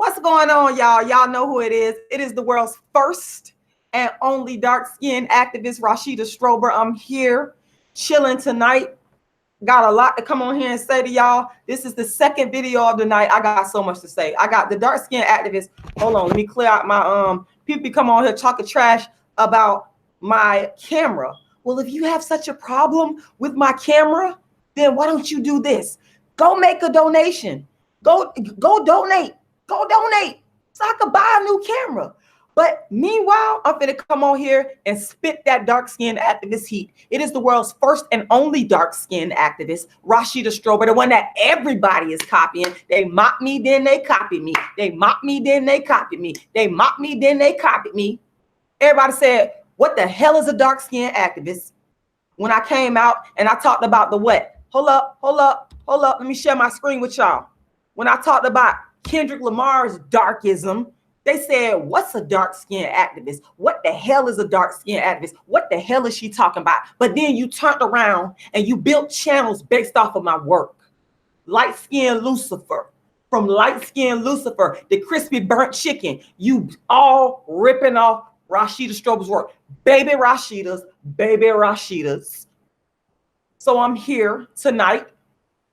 What's going on, y'all? Y'all know who it is. It is the world's first and only dark-skinned activist, Rashida Strober. I'm here chilling tonight. Got a lot to come on here and say to y'all. This is the second video of the night. I got so much to say. I got the dark-skinned activist. Hold on, let me clear out my people come on here talking trash about my camera. Well, if you have such a problem with my camera, then why don't you do this? Go make a donation. Go donate. Go donate so I could buy a new camera. But meanwhile, I'm finna come on here and spit that dark-skinned activist heat. It is the world's first and only dark-skinned activist, Rashida Strober, the one that everybody is copying. They mock me, then they copy me. They mock me, then they copy me. They mock me, then they copy me. Everybody said, what the hell is a dark-skinned activist? When I came out and I talked about the what? Hold up. Let me share my screen with y'all. When I talked about Kendrick Lamar's darkism, they said, what's a dark-skinned activist? What the hell is a dark-skinned activist? What the hell is she talking about? But then you turned around and you built channels based off of my work. Light-skinned Lucifer, from light-skinned Lucifer, the crispy burnt chicken, you all ripping off Rashida Strober's work. Baby Rashidas. So I'm here tonight,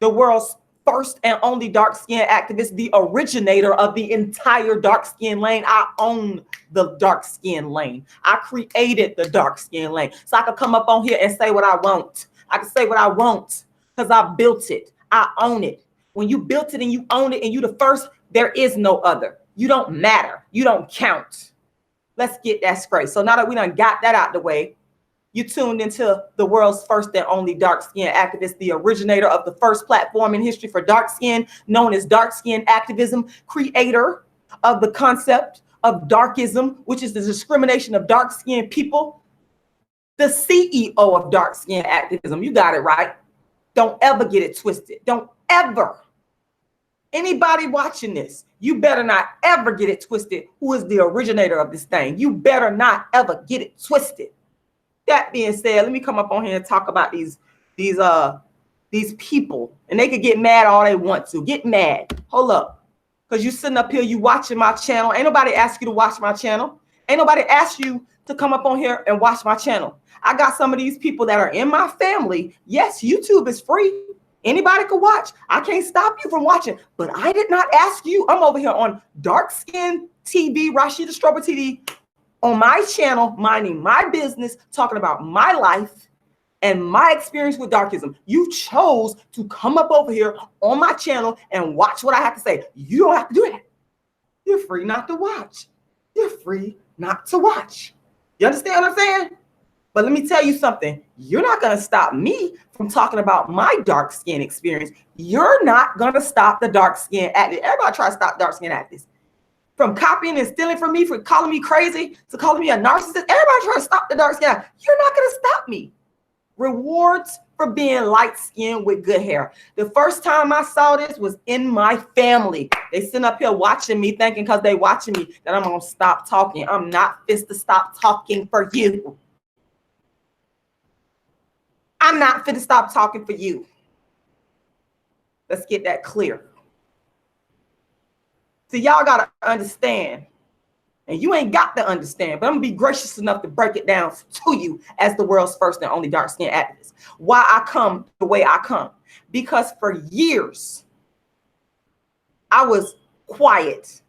the world's first and only dark-skinned activist, the originator of the entire dark-skinned lane. I own the dark-skinned lane. I created the dark-skinned lane. So I could come up on here and say what I want. I can say what I want because I built it. I own it. When you built it and you own it and you the first, there is no other. You don't matter. You don't count. Let's get that straight. So now that we done got that out the way, you tuned into the world's first and only dark-skinned activist, the originator of the first platform in history for dark skin, known as dark-skinned activism, creator of the concept of darkism, which is the discrimination of dark-skinned people, the CEO of dark-skinned activism. You got it right. Don't ever get it twisted. Don't ever. Anybody watching this, you better not ever get it twisted. Who is the originator of this thing? You better not ever get it twisted. That being said, let me come up on here and talk about these people, and they could get mad all they want to. Get mad. Hold up. Because you sitting up here, you watching my channel. Ain't nobody asked you to watch my channel. Ain't nobody asked you to come up on here and watch my channel. I got some of these people that are in my family. Yes, YouTube is free. Anybody could watch. I can't stop you from watching, but I did not ask you. I'm over here on Dark Skin TV, Rashida Strober TV, on my channel, minding my business, talking about my life and my experience with darkism. You chose to come up over here on my channel and watch what I have to say. You don't have to do that. You're free not to watch. You're free not to watch. You understand what I'm saying? But let me tell you something. You're not going to stop me from talking about my dark skin experience. You're not going to stop the dark skin activist. Everybody try to stop dark skin activists from copying and stealing from me, for calling me crazy, to calling me a narcissist. Everybody trying to stop the dark skin. You're not going to stop me. Rewards for being light-skinned with good hair. The first time I saw this was in my family. They sitting up here watching me, thinking because they watching me that I'm going to stop talking. I'm not fit to stop talking for you. I'm not fit to stop talking for you. Let's get that clear. So y'all got to understand, and you ain't got to understand, but I'm going to be gracious enough to break it down to you as the world's first and only dark-skinned activist. Why I come the way I come. Because for years, I was quiet,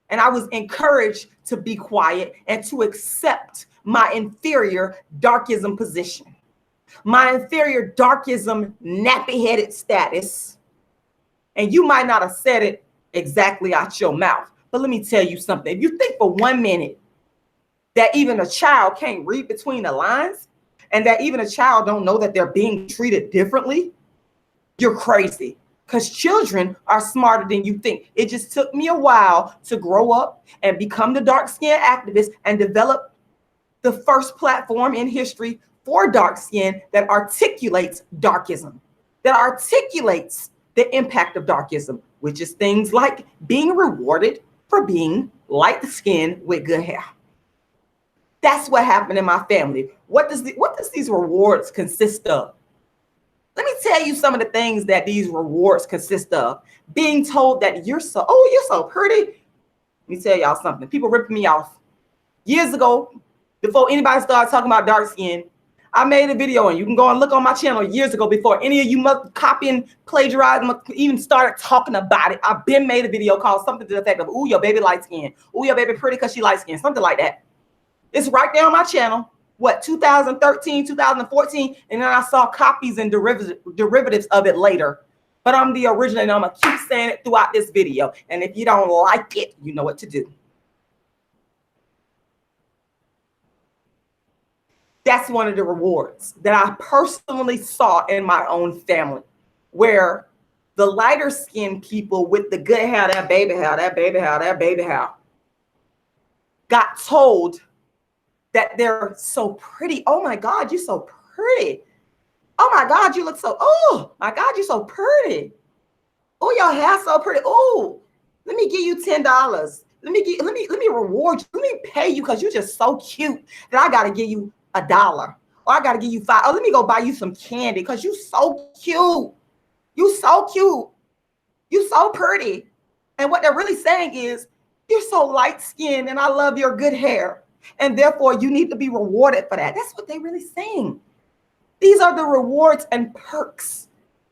and I was encouraged to be quiet and to accept my inferior darkism position, my inferior darkism nappy-headed status. And you might not have said it exactly out your mouth, but let me tell you something. If you think for 1 minute that even a child can't read between the lines and that even a child don't know that they're being treated differently, you're crazy. Because children are smarter than you think. It just took me a while to grow up and become the dark-skinned activist and develop the first platform in history for dark skin that articulates darkism, that articulates the impact of darkism, which is things like being rewarded for being light-skinned with good hair. That's what happened in my family. What does these rewards consist of? Let me tell you some of the things that these rewards consist of. Being told that you're so pretty. Let me tell y'all something. People ripping me off. Years ago, before anybody started talking about dark skin, I made a video, and you can go and look on my channel years ago before any of you must copy and plagiarize even started talking about it. I've been made a video called something to the effect of, ooh, your baby light skin. Ooh, your baby pretty because she light skin. Something like that. It's right there on my channel. What, 2013, 2014, and then I saw copies and derivatives of it later. But I'm the original, and I'm going to keep saying it throughout this video. And if you don't like it, you know what to do. That's one of the rewards that I personally saw in my own family, where the lighter skinned people with the good hair, that baby hair, got told that they're so pretty. Oh my God, you're so pretty. Oh my God, you look so, oh my God, you're so pretty. Oh, your hair's so pretty. Oh, let me give you $10. Let me reward you. Let me pay you because you're just so cute that I gotta give you $1. Or I gotta give you $5. Oh, let me go buy you some candy because you so cute. You so cute. You so pretty. And what they're really saying is, you're so light skinned and I love your good hair. And therefore, you need to be rewarded for that. That's what they're really saying. These are the rewards and perks.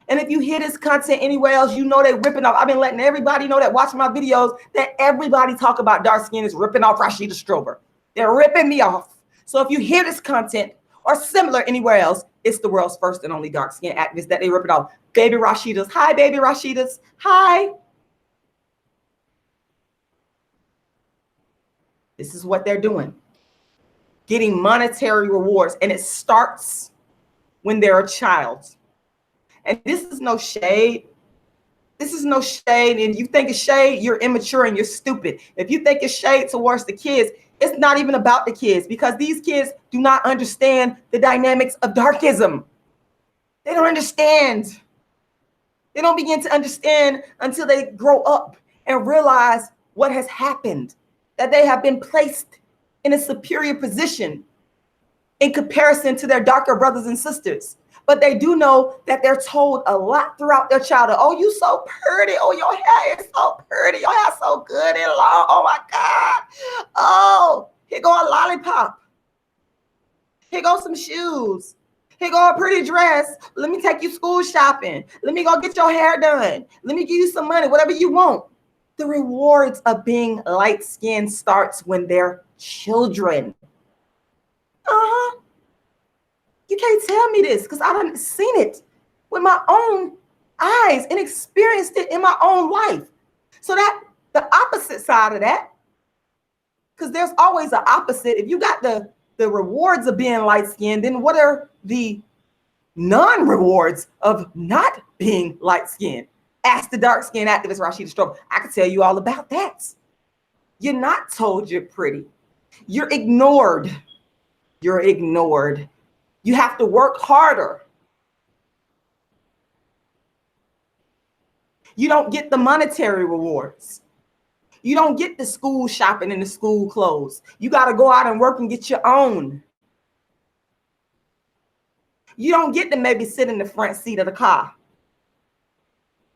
And if you hear this content anywhere else, you know they're ripping off. I've been letting everybody know that watching my videos that everybody talk about dark skin is ripping off Rashida Strober. They're ripping me off. So if you hear this content or similar anywhere else, it's the world's first and only dark skin activist that they ripping off. Baby Rashidas. Hi, baby Rashidas. Hi. This is what they're doing. Getting monetary rewards. And it starts when they're a child. And this is no shade. This is no shade. And you think it's shade, you're immature and you're stupid. If you think it's shade towards the kids, it's not even about the kids, because these kids do not understand the dynamics of darkism. They don't understand. They don't begin to understand until they grow up and realize what has happened, that they have been placed in a superior position in comparison to their darker brothers and sisters. But they do know that they're told a lot throughout their childhood. Oh, you so pretty. Oh, your hair is so pretty. Your hair so good and long. Oh my God. Oh, here go a lollipop. Here go some shoes. Here go a pretty dress. Let me take you school shopping. Let me go get your hair done. Let me give you some money, whatever you want. The rewards of being light-skinned starts when they're children. You can't tell me this because I haven't seen it with my own eyes and experienced it in my own life. So that the opposite side of that, because there's always an opposite. If you got the rewards of being light-skinned, then what are the non-rewards of not being light-skinned? Ask the dark-skinned activist Rashida Strober. I can tell you all about that. You're not told you're pretty. You're ignored. You're ignored. You have to work harder. You don't get the monetary rewards. You don't get the school shopping and the school clothes. You got to go out and work and get your own. You don't get to maybe sit in the front seat of the car.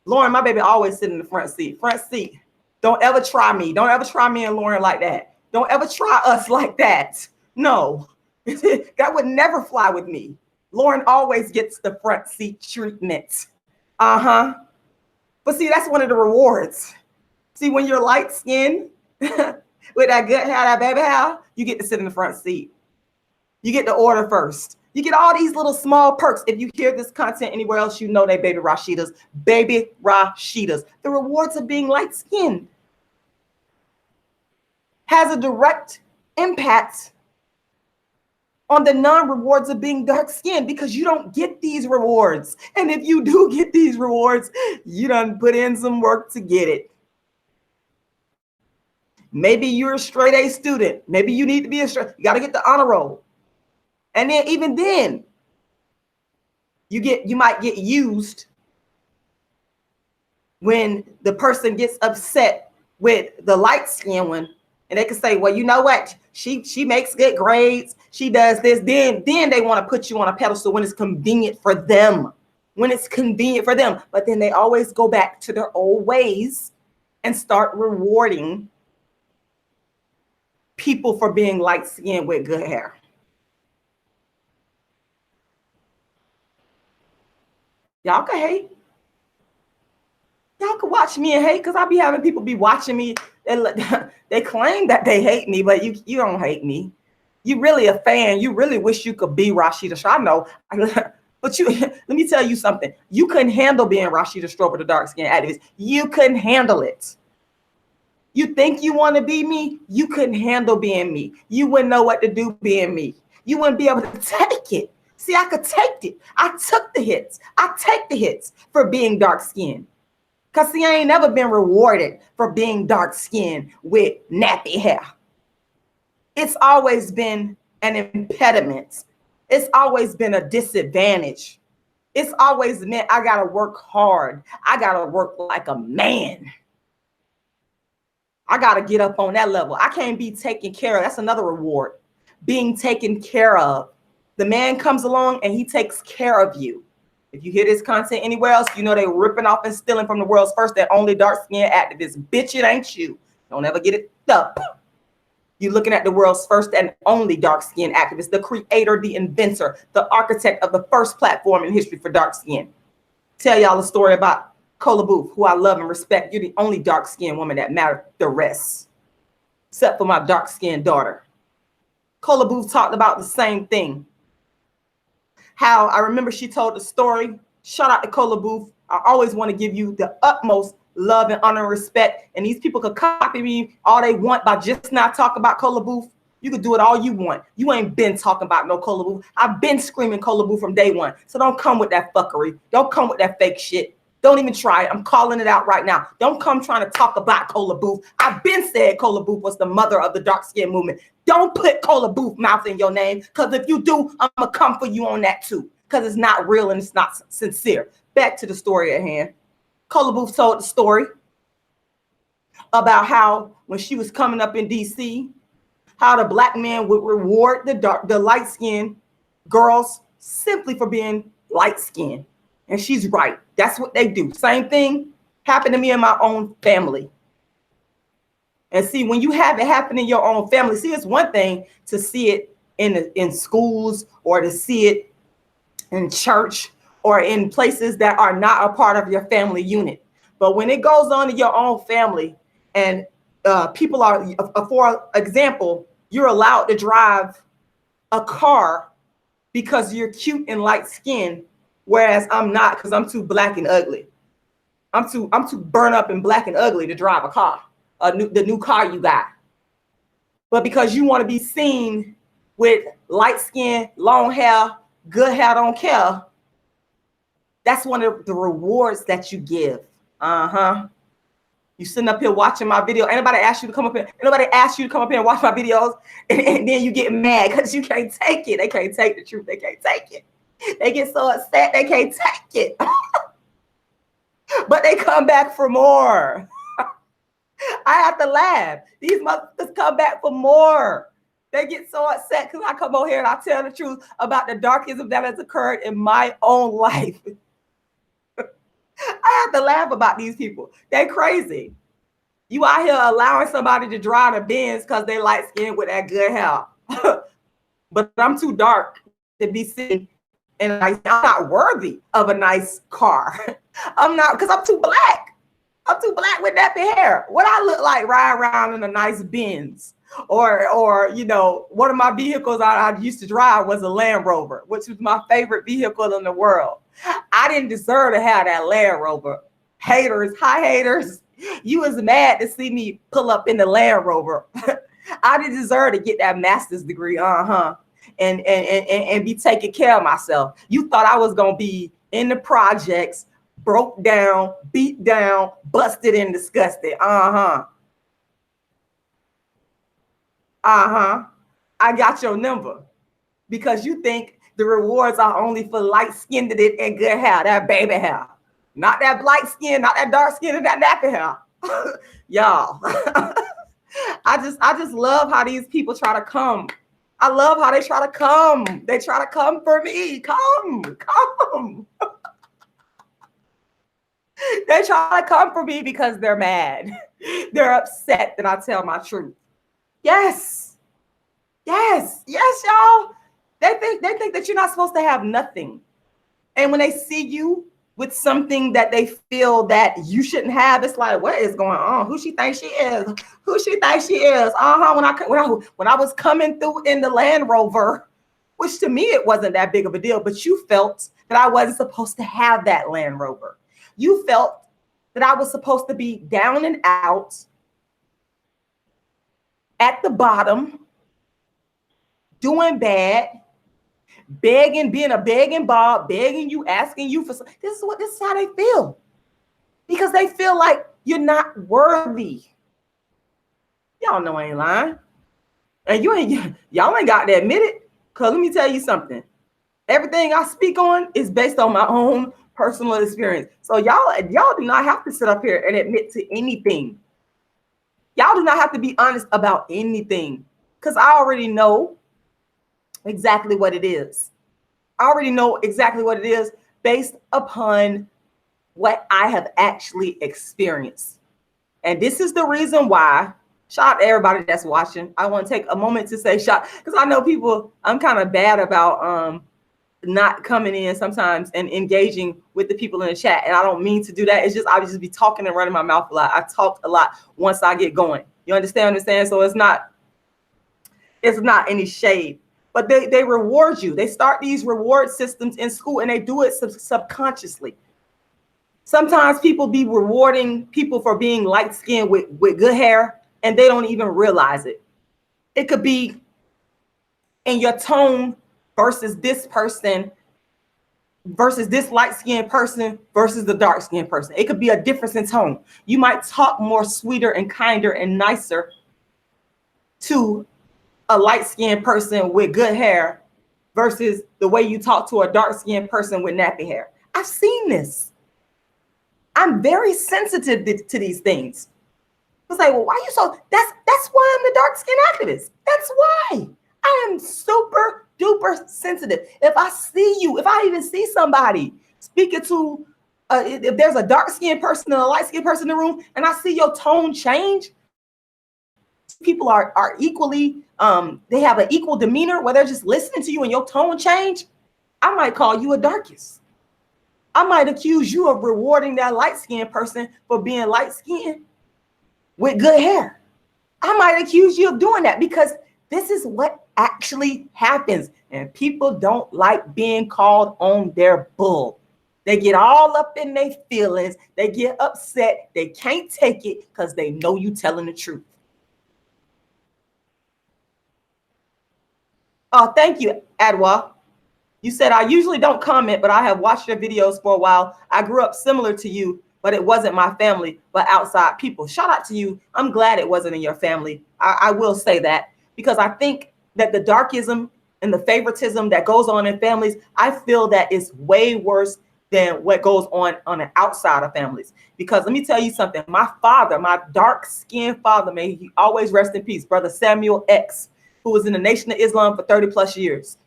Lauren, my baby always sit in the front seat. Front seat. Don't ever try me. Don't ever try me and Lauren like that. Don't ever try us like that. No. That would never fly with me. Lauren always gets the front seat treatment. But see, that's one of the rewards. See, when you're light skinned with that good hair, that baby hair, you get to sit in the front seat. You get to order first. You get all these little small perks. If you hear this content anywhere else, you know they baby Rashidas. Baby Rashidas. The rewards of being light skinned has a direct impact on the non-rewards of being dark-skinned, because you don't get these rewards. And if you do get these rewards, you done put in some work to get it. Maybe you're a straight A student. Maybe you need to be you got to get the honor roll. And then even then, you might get used when the person gets upset with the light-skinned one. And they can say, well, you know what? She makes good grades. She does this. Then they want to put you on a pedestal when it's convenient for them. when it's convenient for them. But then they always go back to their old ways and start rewarding people for being light-skinned with good hair. Y'all can hate. Y'all can watch me and hate, because I be having people be watching me. They claim that they hate me, but you don't hate me. You really a fan. You really wish you could be Rashida Strober. I know. But let me tell you something. You couldn't handle being Rashida Strober, the dark-skinned activist. You couldn't handle it. You think you want to be me? You couldn't handle being me. You wouldn't know what to do being me. You wouldn't be able to take it. See, I could take it. I took the hits. I take the hits for being dark-skinned. Because, see, I ain't never been rewarded for being dark-skinned with nappy hair. It's always been an impediment. It's always been a disadvantage. It's always meant I got to work hard. I got to work like a man. I got to get up on that level. I can't be taken care of. That's another reward. Being taken care of. The man comes along and he takes care of you. If you hear this content anywhere else, you know they ripping off and stealing from the world's first and only dark-skinned activist. Bitch, it ain't you. Don't ever get it up. You're looking at the world's first and only dark-skinned activist, the creator, the inventor, the architect of the first platform in history for dark skin. Tell y'all a story about Cola Booth, who I love and respect. You're the only dark-skinned woman that matters, the rest, except for my dark-skinned daughter. Cola Booth talked about the same thing. How I remember she told the story. Shout out to Cola Booth. I always want to give you the utmost love and honor and respect. And these people could copy me all they want by just not talking about Cola Booth. You could do it all you want. You ain't been talking about no Cola Booth. I've been screaming Cola Booth from day one. So don't come with that fuckery. Don't come with that fake shit. Don't even try it. I'm calling it out right now. Don't come trying to talk about Cola Booth. I've been said Cola Booth was the mother of the dark skin movement. Don't put Cola Booth mouth in your name, because if you do, I'm going to come for you on that too, because it's not real and it's not sincere. Back to the story at hand. Cola Booth told the story about how when she was coming up in DC, how the black man would reward the light-skinned girls simply for being light-skinned. And she's right. That's what they do. Same thing happened to me in my own family. And see, when you have it happen in your own family, see, it's one thing to see it in schools or to see it in church or in places that are not a part of your family unit. But when it goes on in your own family and people are, for example, you're allowed to drive a car because you're cute and light skinned, whereas I'm not, because I'm too black and ugly. I'm too burnt up and black and ugly to drive a car, the new car you got. But because you want to be seen with light skin, long hair, good hair, don't care, that's one of the rewards that you give. You sitting up here watching my video. Anybody ask you to come up here? Anybody ask you to come up here and watch my videos, and then you get mad because you can't take it. They can't take the truth. They can't take it. They get so upset they can't take it. But they come back for more. I have to laugh. These motherfuckers come back for more. They get so upset because I come over here and I tell the truth about the darkism that has occurred in my own life. I have to laugh about these people. They're crazy. You out here allowing somebody to drive a Benz because they light skinned with that good hair. But I'm too dark to be seen. And I'm not worthy of a nice car. I'm not, because I'm too black. I'm too black with nappy hair. What I look like riding around in a nice Benz, or you know, one of my vehicles I used to drive was a Land Rover, which was my favorite vehicle in the world. I didn't deserve to have that Land Rover. Haters, hi haters. You was mad to see me pull up in the Land Rover. I didn't deserve to get that master's degree. And be taking care of myself. You thought I was gonna be in the projects, broke down, beat down, busted and disgusted. I got your number, because you think the rewards are only for light-skinned and good hair, that baby hair, not that light skin, not that dark skin, and that nappy hair. Y'all, I just love how these people try to come. I love how they try to come. They try to come for me. Come. They try to come for me because they're mad. They're upset that I tell my truth. Yes. Yes. Yes, y'all. They think that you're not supposed to have nothing. And when they see you with something that they feel that you shouldn't have, it's like, what is going on? Who she thinks she is? Who she thinks she is? When I was coming through in the Land Rover, which to me it wasn't that big of a deal, but you felt that I wasn't supposed to have that Land Rover. You felt that I was supposed to be down and out, at the bottom, doing bad, begging, being a begging Bob, begging you, asking you for something. This is how they feel. Because they feel like you're not worthy. Y'all know I ain't lying. And y'all ain't got to admit it. Because let me tell you something. Everything I speak on is based on my own personal experience. So y'all do not have to sit up here and admit to anything. Y'all do not have to be honest about anything. Because I already know exactly what it is. I already know exactly what it is based upon what I have actually experienced. And this is the reason why, shout out to everybody that's watching. I want to take a moment to say shout, because I know people, I'm kind of bad about not coming in sometimes and engaging with the people in the chat. And I don't mean to do that. It's just, I would just be talking and running my mouth a lot. I talk a lot once I get going. You understand what I'm saying? So it's not any shade. But they reward you. They start these reward systems in school and they do it subconsciously. Sometimes people be rewarding people for being light-skinned with good hair and they don't even realize it. It could be in your tone versus this person, versus this light-skinned person versus the dark-skinned person. It could be a difference in tone. You might talk more sweeter and kinder and nicer to a light-skinned person with good hair versus the way you talk to a dark-skinned person with nappy hair. I've seen this. I'm very sensitive to these things. It's like, well, why are you so? That's why I'm the dark-skinned activist. That's why I am super duper sensitive. If I see you, if I even see somebody speaking to, if there's a dark-skinned person and a light-skinned person in the room, and I see your tone change, people are equally, they have an equal demeanor where they're just listening to you and your tone change, I might call you a darkist. I might accuse you of rewarding that light-skinned person for being light-skinned with good hair. I might accuse you of doing that because this is what actually happens. And people don't like being called on their bull. They get all up in their feelings. They get upset. They can't take it because they know you telling the truth. Oh, thank you, Adwa. You said, I usually don't comment, but I have watched your videos for a while. I grew up similar to you, but it wasn't my family, but outside people. Shout out to you. I'm glad it wasn't in your family. I will say that because I think that the darkism and the favoritism that goes on in families, I feel that is way worse than what goes on the outside of families. Because let me tell you something. My father, my dark-skinned father, may he always rest in peace, Brother Samuel X, who was in the Nation of Islam for 30 plus years.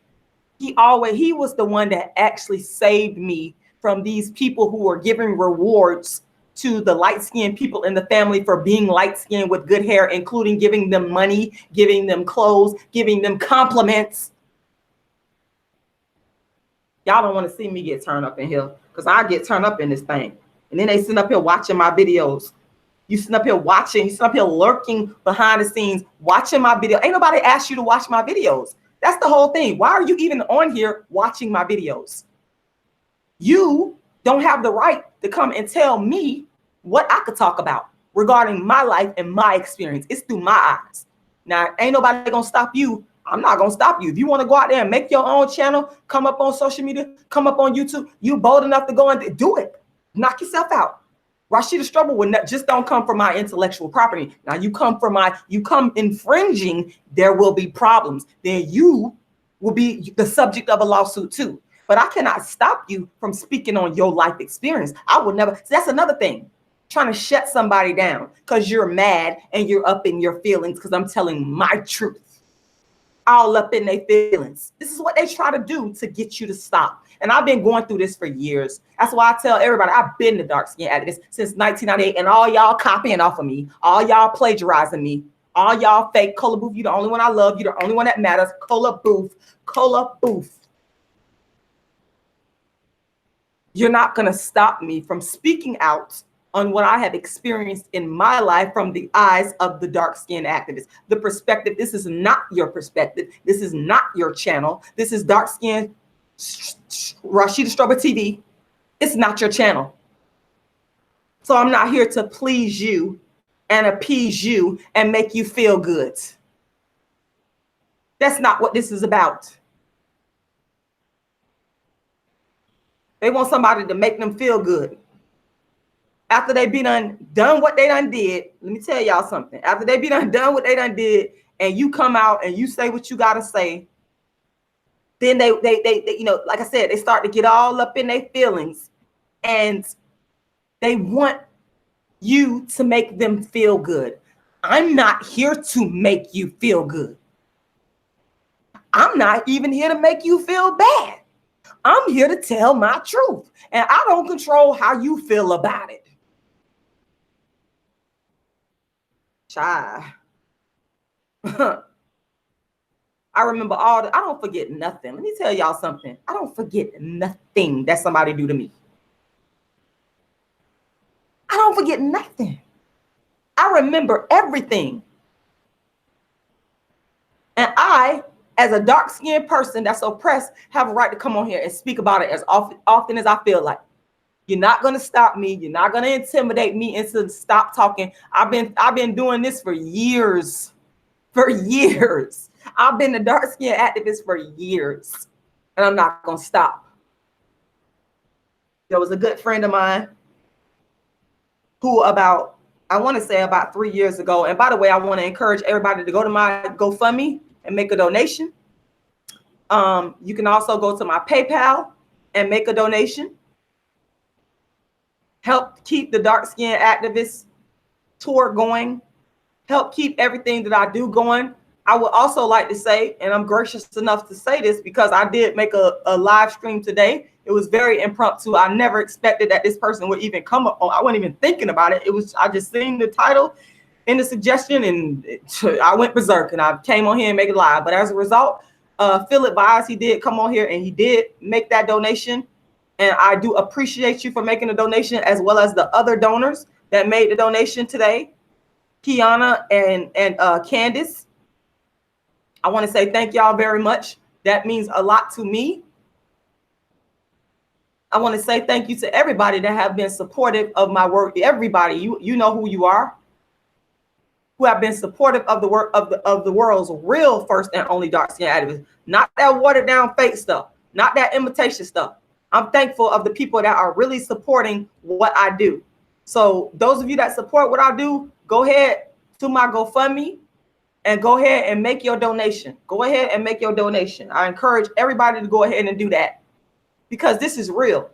He was the one that actually saved me from these people who were giving rewards to the light-skinned people in the family for being light-skinned with good hair, including giving them money, giving them clothes, giving them compliments. Y'all don't want to see me get turned up in here because I get turned up in this thing. And then they sit up here watching my videos. You sit up here watching, you sit up here lurking behind the scenes, watching my video. Ain't nobody asked you to watch my videos. That's the whole thing. Why are you even on here watching my videos? You don't have the right to come and tell me what I could talk about regarding my life and my experience. It's through my eyes. Now, ain't nobody gonna stop you. I'm not gonna stop you. If you want to go out there and make your own channel, come up on social media, come up on YouTube, you bold enough to go and do it. Knock yourself out. Rashida Strober would not, just don't come for my intellectual property. Now you come infringing, there will be problems. Then you will be the subject of a lawsuit too. But I cannot stop you from speaking on your life experience. I would never. That's another thing. Trying to shut somebody down because you're mad and you're up in your feelings because I'm telling my truth. all up in their feelings. This is what they try to do to get you to stop. And I've been going through this for years. That's why I tell everybody I've been the dark skin activist since 1998, and all y'all copying off of me, all y'all plagiarizing me, all y'all fake. Cola Booth, you the only one I love. You the only one that matters. Cola Booth, Cola Booth. You're not gonna stop me from speaking out on what I have experienced in my life from the eyes of the dark skin activist. The perspective, this is not your perspective. This is not your channel. This is dark skin Rashida Strober TV. It's not your channel. So I'm not here to please you and appease you and make you feel good. That's not what this is about. They want somebody to make them feel good. After they be done what they done did, let me tell y'all something. After they be done what they done did, and you come out and you say what you gotta say, then they you know, like I said, they start to get all up in their feelings, and they want you to make them feel good. I'm not here to make you feel good. I'm not even here to make you feel bad. I'm here to tell my truth, and I don't control how you feel about it. Child. I remember I don't forget nothing. Let me tell y'all something. I don't forget nothing that somebody do to me. I don't forget nothing. I remember everything. And I, as a dark-skinned person that's oppressed, have a right to come on here and speak about it as often as I feel like. You're not going to stop me. You're not going to intimidate me into stop talking. I've been doing this for years. For years. I've been a dark-skinned activist for years. And I'm not going to stop. There was a good friend of mine who I want to say about 3 years ago. And by the way, I want to encourage everybody to go to my GoFundMe and make a donation. You can also go to my PayPal and make a donation. Help keep the dark skin activist tour going. Help keep everything that I do going. I would also like to say, and I'm gracious enough to say this because I did make a live stream today. It was very impromptu. I never expected that this person would even come up on. I wasn't even thinking about it. I just seen the title and the suggestion, and I went berserk, and I came on here and make it live. But as a result, Phil advised, he did come on here and he did make that donation. And I do appreciate you for making a donation, as well as the other donors that made the donation today, Kiana and Candace. I want to say thank y'all very much. That means a lot to me. I want to say thank you to everybody that have been supportive of my work. Everybody, you know who you are, who have been supportive of the work of the world's real first and only dark skin activists. Not that watered down fake stuff, not that imitation stuff. I'm thankful of the people that are really supporting what I do. So those of you that support what I do, go ahead to my GoFundMe and go ahead and make your donation. Go ahead and make your donation. I encourage everybody to go ahead and do that, because this is real.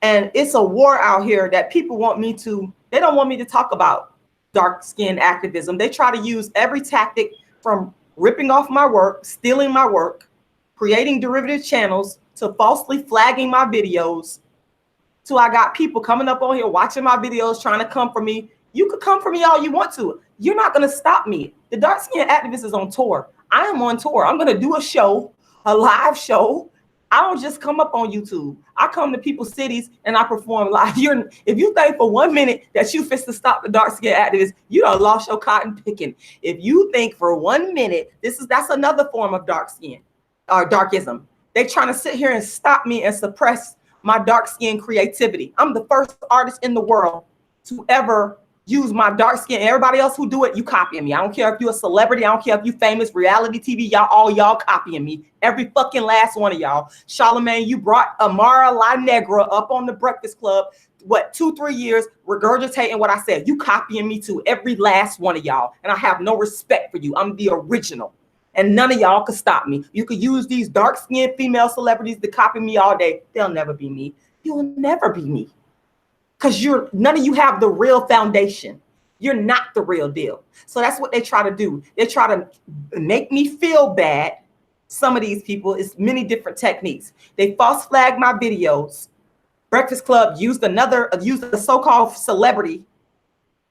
And it's a war out here that people want me to, they don't want me to talk about dark skin activism. They try to use every tactic, from ripping off my work, stealing my work, creating derivative channels, to falsely flagging my videos, to I got people coming up on here watching my videos trying to come for me. You could come for me all you want to. You're not going to stop me. The dark skin activist is on tour. I am on tour. I'm going to do a show, a live show. I don't just come up on YouTube. I come to people's cities and I perform live. If you think for 1 minute that you fit to stop the dark skin activists, you done lost your cotton picking. If you think for 1 minute, that's another form of dark skin or darkism. They trying to sit here and stop me and suppress my dark skin creativity. I'm the first artist in the world to ever use my dark skin. Everybody else who do it, you copying me. I don't care if you're a celebrity. I don't care if you famous, reality TV. Y'all copying me. Every fucking last one of y'all. Charlamagne, you brought Amara La Negra up on the Breakfast Club, 2-3 years, regurgitating what I said. You copying me too, every last one of y'all. And I have no respect for you. I'm the original. And none of y'all could stop me. You could use these dark-skinned female celebrities to copy me all day. They'll never be me. You will never be me. Because none of you have the real foundation. You're not the real deal. So that's what they try to do. They try to make me feel bad. Some of these people, it's many different techniques. They false flag my videos. Breakfast Club used a so-called celebrity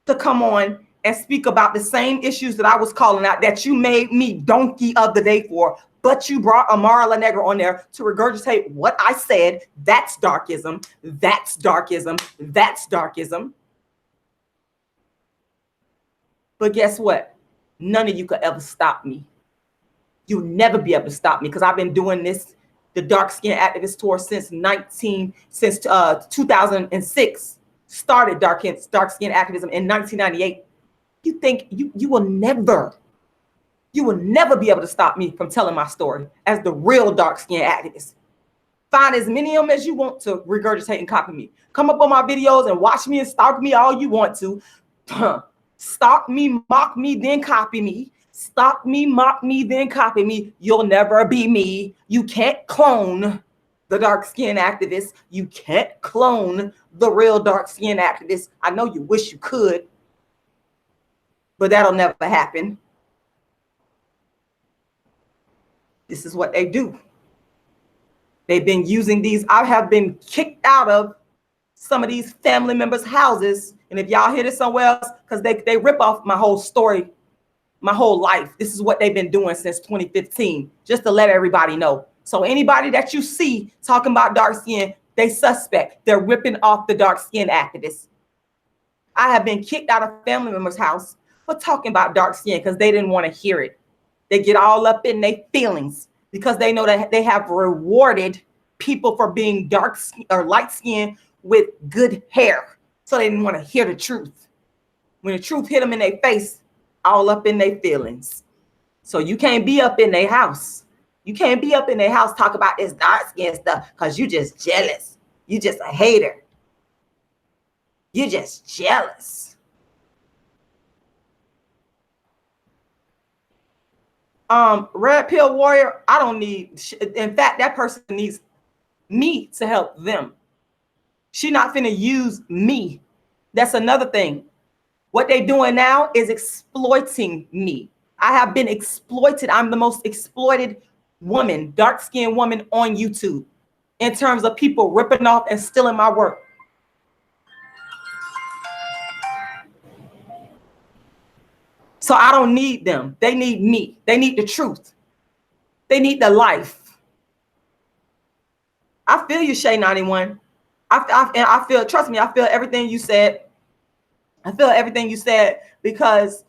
to come on and speak about the same issues that I was calling out that you made me donkey of the day for, but you brought Amara La Negra on there to regurgitate what I said. That's darkism. That's darkism. That's darkism. But guess what? None of you could ever stop me. You'll never be able to stop me because I've been doing this, the Dark Skin Activist Tour, since 2006. Started dark skin activism in 1998. You think you will never be able to stop me from telling my story as the real dark skin activist. Find as many of them as you want to regurgitate and copy me. Come up on my videos and watch me and stalk me all you want to. Stalk me, mock me, then copy me. Stalk me, mock me, then copy me. You'll never be me. You can't clone the dark skin activist. You can't clone the real dark skin activist. I know you wish you could, but that'll never happen. This is what they do. They've been using these. I have been kicked out of some of these family members' houses. And if y'all hear this somewhere else, because they rip off my whole story, my whole life. This is what they've been doing since 2015, just to let everybody know. So anybody that you see talking about dark skin, they suspect. They're ripping off the dark skin activists. I have been kicked out of family members' house for talking about dark skin because they didn't want to hear it. They get all up in their feelings because they know that they have rewarded people for being dark or light skinned with good hair. So they didn't want to hear the truth. When the truth hit them in their face, all up in their feelings. So you can't be up in their house. You can't be up in their house talk about this dark skin stuff because you just jealous. You just a hater. You just jealous. Red Pill Warrior, I don't need, in fact, that person needs me to help them. She not finna use me. That's another thing. What they doing now is exploiting me. I have been exploited. I'm the most exploited woman, dark-skinned woman on YouTube in terms of people ripping off and stealing my work. So I don't need them. They need me. They need the truth. They need the life. I feel you, Shay 91. I feel, trust me, I feel everything you said. I feel everything you said because,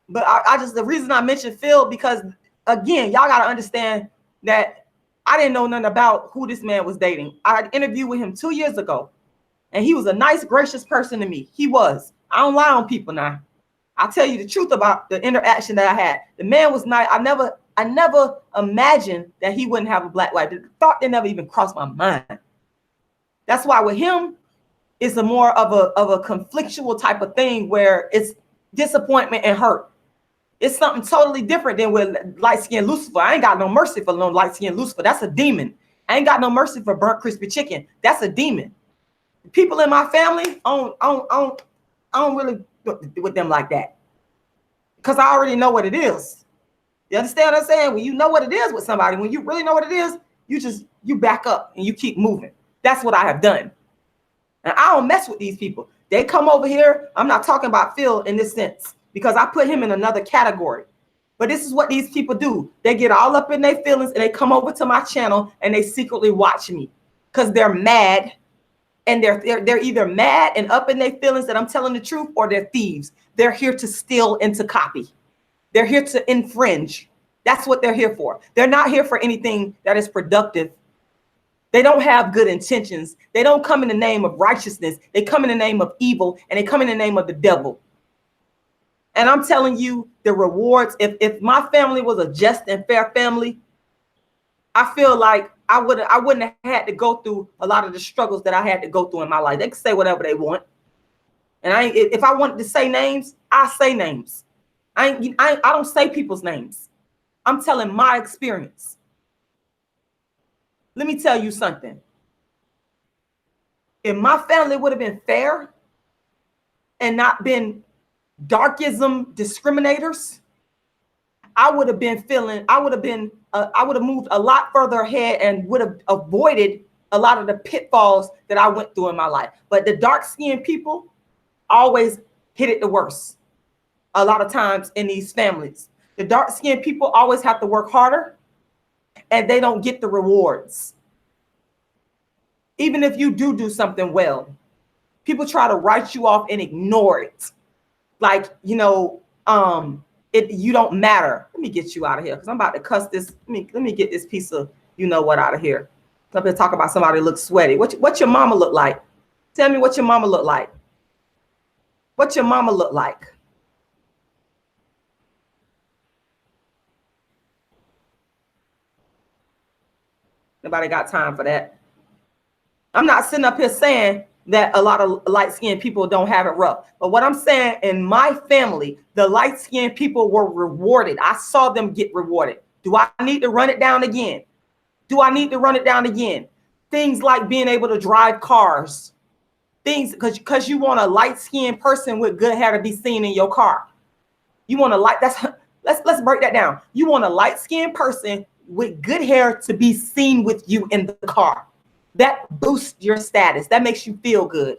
but I just, the reason I mentioned Phil, because again, y'all got to understand that I didn't know nothing about who this man was dating. I had interviewed with him 2 years ago and he was a nice, gracious person to me. He was. I don't lie on people now. I'll tell you the truth about the interaction that I had. The man was nice. I never imagined that he wouldn't have a black wife. The thought that never even crossed my mind. That's why with him, it's a more of a conflictual type of thing where it's disappointment and hurt. It's something totally different than with light-skinned Lucifer. I ain't got no mercy for no light-skinned Lucifer. That's a demon. I ain't got no mercy for burnt crispy chicken. That's a demon. People in my family, I don't really with them like that because I already know what it is. You understand what I'm saying? When you know what it is with somebody, when you really know what it is, you back up and you keep moving. That's what I have done. And I don't mess with these people. They come over here. I'm not talking about Phil in this sense because I put him in another category. But this is what these people do. They get all up in their feelings and they come over to my channel and they secretly watch me because they're mad. And they're either mad and up in their feelings that I'm telling the truth, or they're thieves. They're here to steal and to copy. They're here to infringe. That's what they're here for. They're not here for anything that is productive. They don't have good intentions. They don't come in the name of righteousness. They come in the name of evil, and they come in the name of the devil. And I'm telling you, the rewards, if my family was a just and fair family, I feel like I wouldn't have had to go through a lot of the struggles that I had to go through in my life. They can say whatever they want. And if I wanted to say names, I say names. I don't say people's names. I'm telling my experience. Let me tell you something. If my family would have been fair and not been darkism discriminators, I would have moved a lot further ahead and would have avoided a lot of the pitfalls that I went through in my life. But the dark-skinned people always hit it the worst. A lot of times in these families, the dark-skinned people always have to work harder and they don't get the rewards. Even if you do something well, people try to write you off and ignore it. Like, you know, you don't matter. Let me get you out of here because I'm about to cuss this. Let me get this piece of you know what out of here. I'm going to talk about somebody who looks sweaty. What your mama look like? Tell me what your mama look like. What your mama look like? Nobody got time for that. I'm not sitting up here saying that a lot of light-skinned people don't have it rough. But what I'm saying, in my family, the light-skinned people were rewarded. I saw them get rewarded. Do I need to run it down again? Do I need to run it down again? Things like being able to drive cars. Things because you want a light-skinned person with good hair to be seen in your car. You want a let's break that down. You want a light-skinned person with good hair to be seen with you in the car. That boosts your status. That makes you feel good.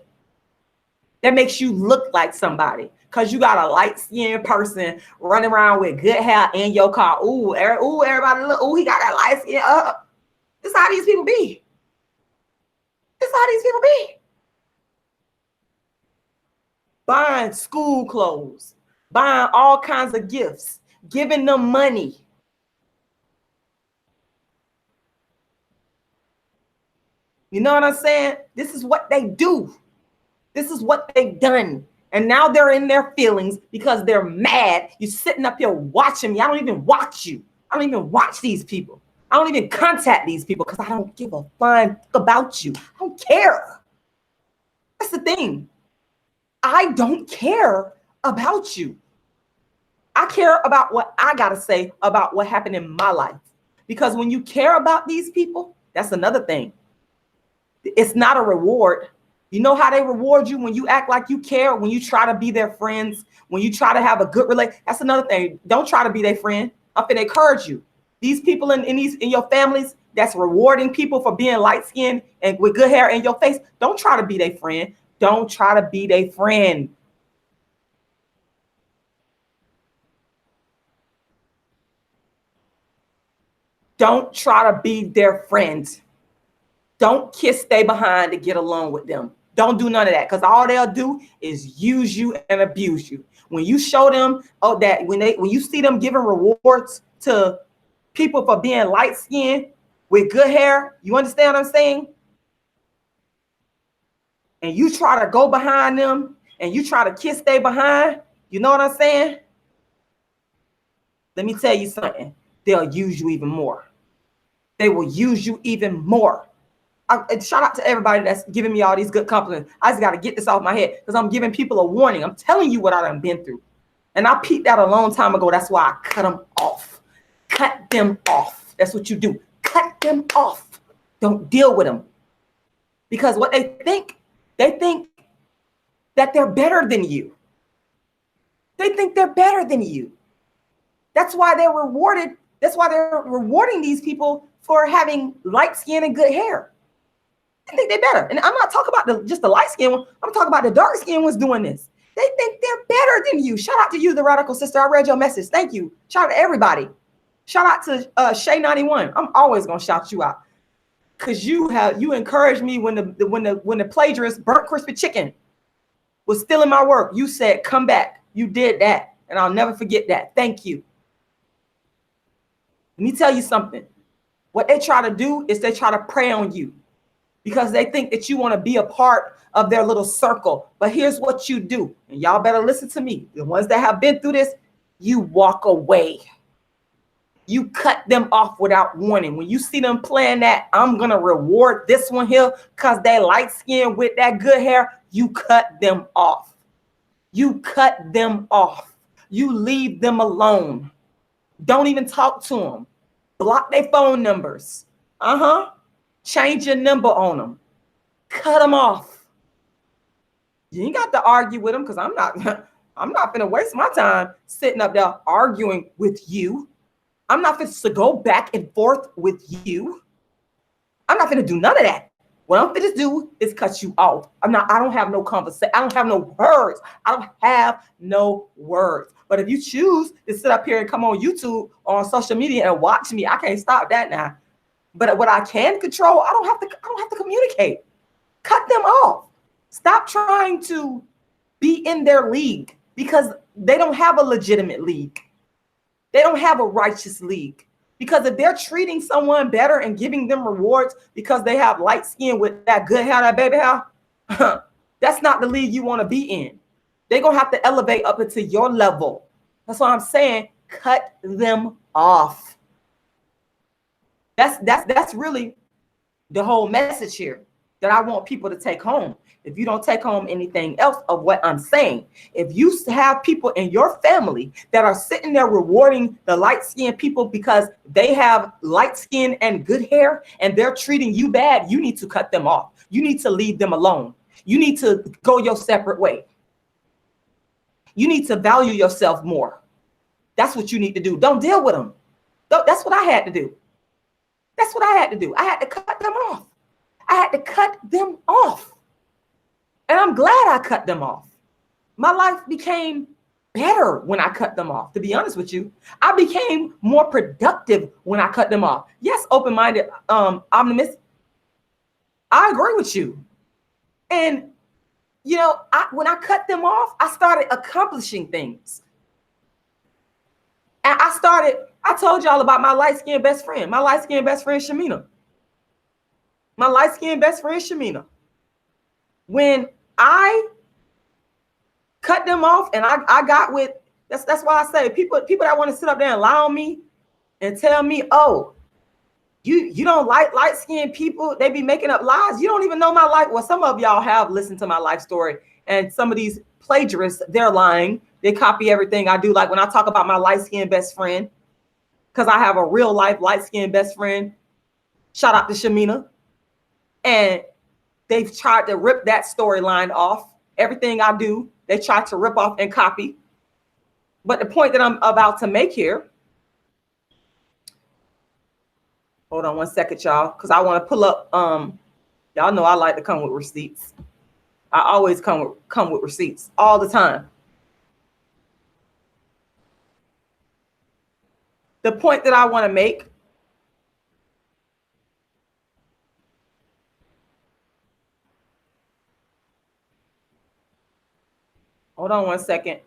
That makes you look like somebody because you got a light-skinned person running around with good hair in your car. Ooh, everybody look. Ooh, he got that light skin up. This is how these people be. This is how these people be. Buying school clothes, buying all kinds of gifts, giving them money. You know what I'm saying? This is what they do. This is what they've done. And now they're in their feelings because they're mad. You're sitting up here watching me. I don't even watch you. I don't even watch these people. I don't even contact these people because I don't give a flying about you. I don't care. That's the thing. I don't care about you. I care about what I got to say about what happened in my life. Because when you care about these people, that's another thing. It's not a reward. You know how they reward you? When you act like you care, when you try to be their friends, when you try to have a good relationship. That's another thing. Don't try to be their friend. I'm finna encourage you. These people in your families that's rewarding people for being light-skinned and with good hair in your face, don't try to be their friend. Don't try to be their friend. Don't try to be their friend. Don't kiss they behind to get along with them. Don't do none of that because all they'll do is use you and abuse you. When you show them that when you see them giving rewards to people for being light-skinned with good hair, you understand what I'm saying? And you try to go behind them and you try to kiss they behind, you know what I'm saying? Let me tell you something. They'll use you even more. They will use you even more. Shout out to everybody that's giving me all these good compliments. I just got to get this off my head because I'm giving people a warning. I'm telling you what I done been through. And I peeped out a long time ago. That's why I cut them off. Cut them off. That's what you do. Cut them off. Don't deal with them. Because what they think that they're better than you. They think they're better than you. That's why they're rewarded. That's why they're rewarding these people for having light skin and good hair. They think they're better. And I'm not talking about just the light skin one. I'm talking about the dark skin ones doing this. They think they're better than you. Shout out to you, the radical sister. I read your message. Thank you. Shout out to everybody. Shout out to Shay91. I'm always gonna shout you out because you encouraged me when the plagiarist burnt crispy chicken was stealing my work. You said, come back. You did that. And I'll never forget that. Thank you. Let me tell you something. What they try to do is they try to prey on you because they think that you want to be a part of their little circle. But here's what you do. And y'all better listen to me. The ones that have been through this, you walk away. You cut them off without warning. When you see them playing that, I'm going to reward this one here because they light skin with that good hair. You cut them off. You cut them off. You leave them alone. Don't even talk to them. Block their phone numbers. Change your number on them. Cut them off. You ain't got to argue with them because I'm not. I'm not finna waste my time sitting up there arguing with you. I'm not finna to go back and forth with you. I'm not finna do none of that. What I'm finna do is cut you off. I don't have no conversation. I don't have no words. I don't have no words. But if you choose to sit up here and come on YouTube or on social media and watch me, I can't stop that now. But what I can control, I don't have to communicate. Cut them off. Stop trying to be in their league, because they don't have a legitimate league. They don't have a righteous league. Because if they're treating someone better and giving them rewards because they have light skin with that good hair, that baby hair, that's not the league you want to be in. They're going to have to elevate up into your level. That's why I'm saying cut them off. That's really the whole message here that I want people to take home. If you don't take home anything else of what I'm saying, if you have people in your family that are sitting there rewarding the light-skinned people because they have light skin and good hair and they're treating you bad, you need to cut them off. You need to leave them alone. You need to go your separate way. You need to value yourself more. That's what you need to do. Don't deal with them. That's what I had to do. That's what I had to do. I had to cut them off. I had to cut them off. And I'm glad I cut them off. My life became better when I cut them off. To be honest with you, I became more productive when I cut them off. Yes, open-minded, optimist. I agree with you. And, you know, when I cut them off, I started accomplishing things. And I told y'all about my light-skinned best friend. My light-skinned best friend, Shamina. My light-skinned best friend, Shamina. When I cut them off and I got with, that's why I say people that want to sit up there and lie on me and tell me, oh, you don't like light-skinned people, they be making up lies. You don't even know my life. Well, some of y'all have listened to my life story, and some of these plagiarists, they're lying. They copy everything I do. Like when I talk about my light-skinned best friend, because I have a real life light-skinned best friend, shout out to Shamina. And they've tried to rip that storyline off. Everything I do, they try to rip off and copy. But the point that I'm about to make here, hold on one second, y'all, because I want to pull up. Y'all know I like to come with receipts. I always come with receipts all the time. The point that I want to make, hold on one second.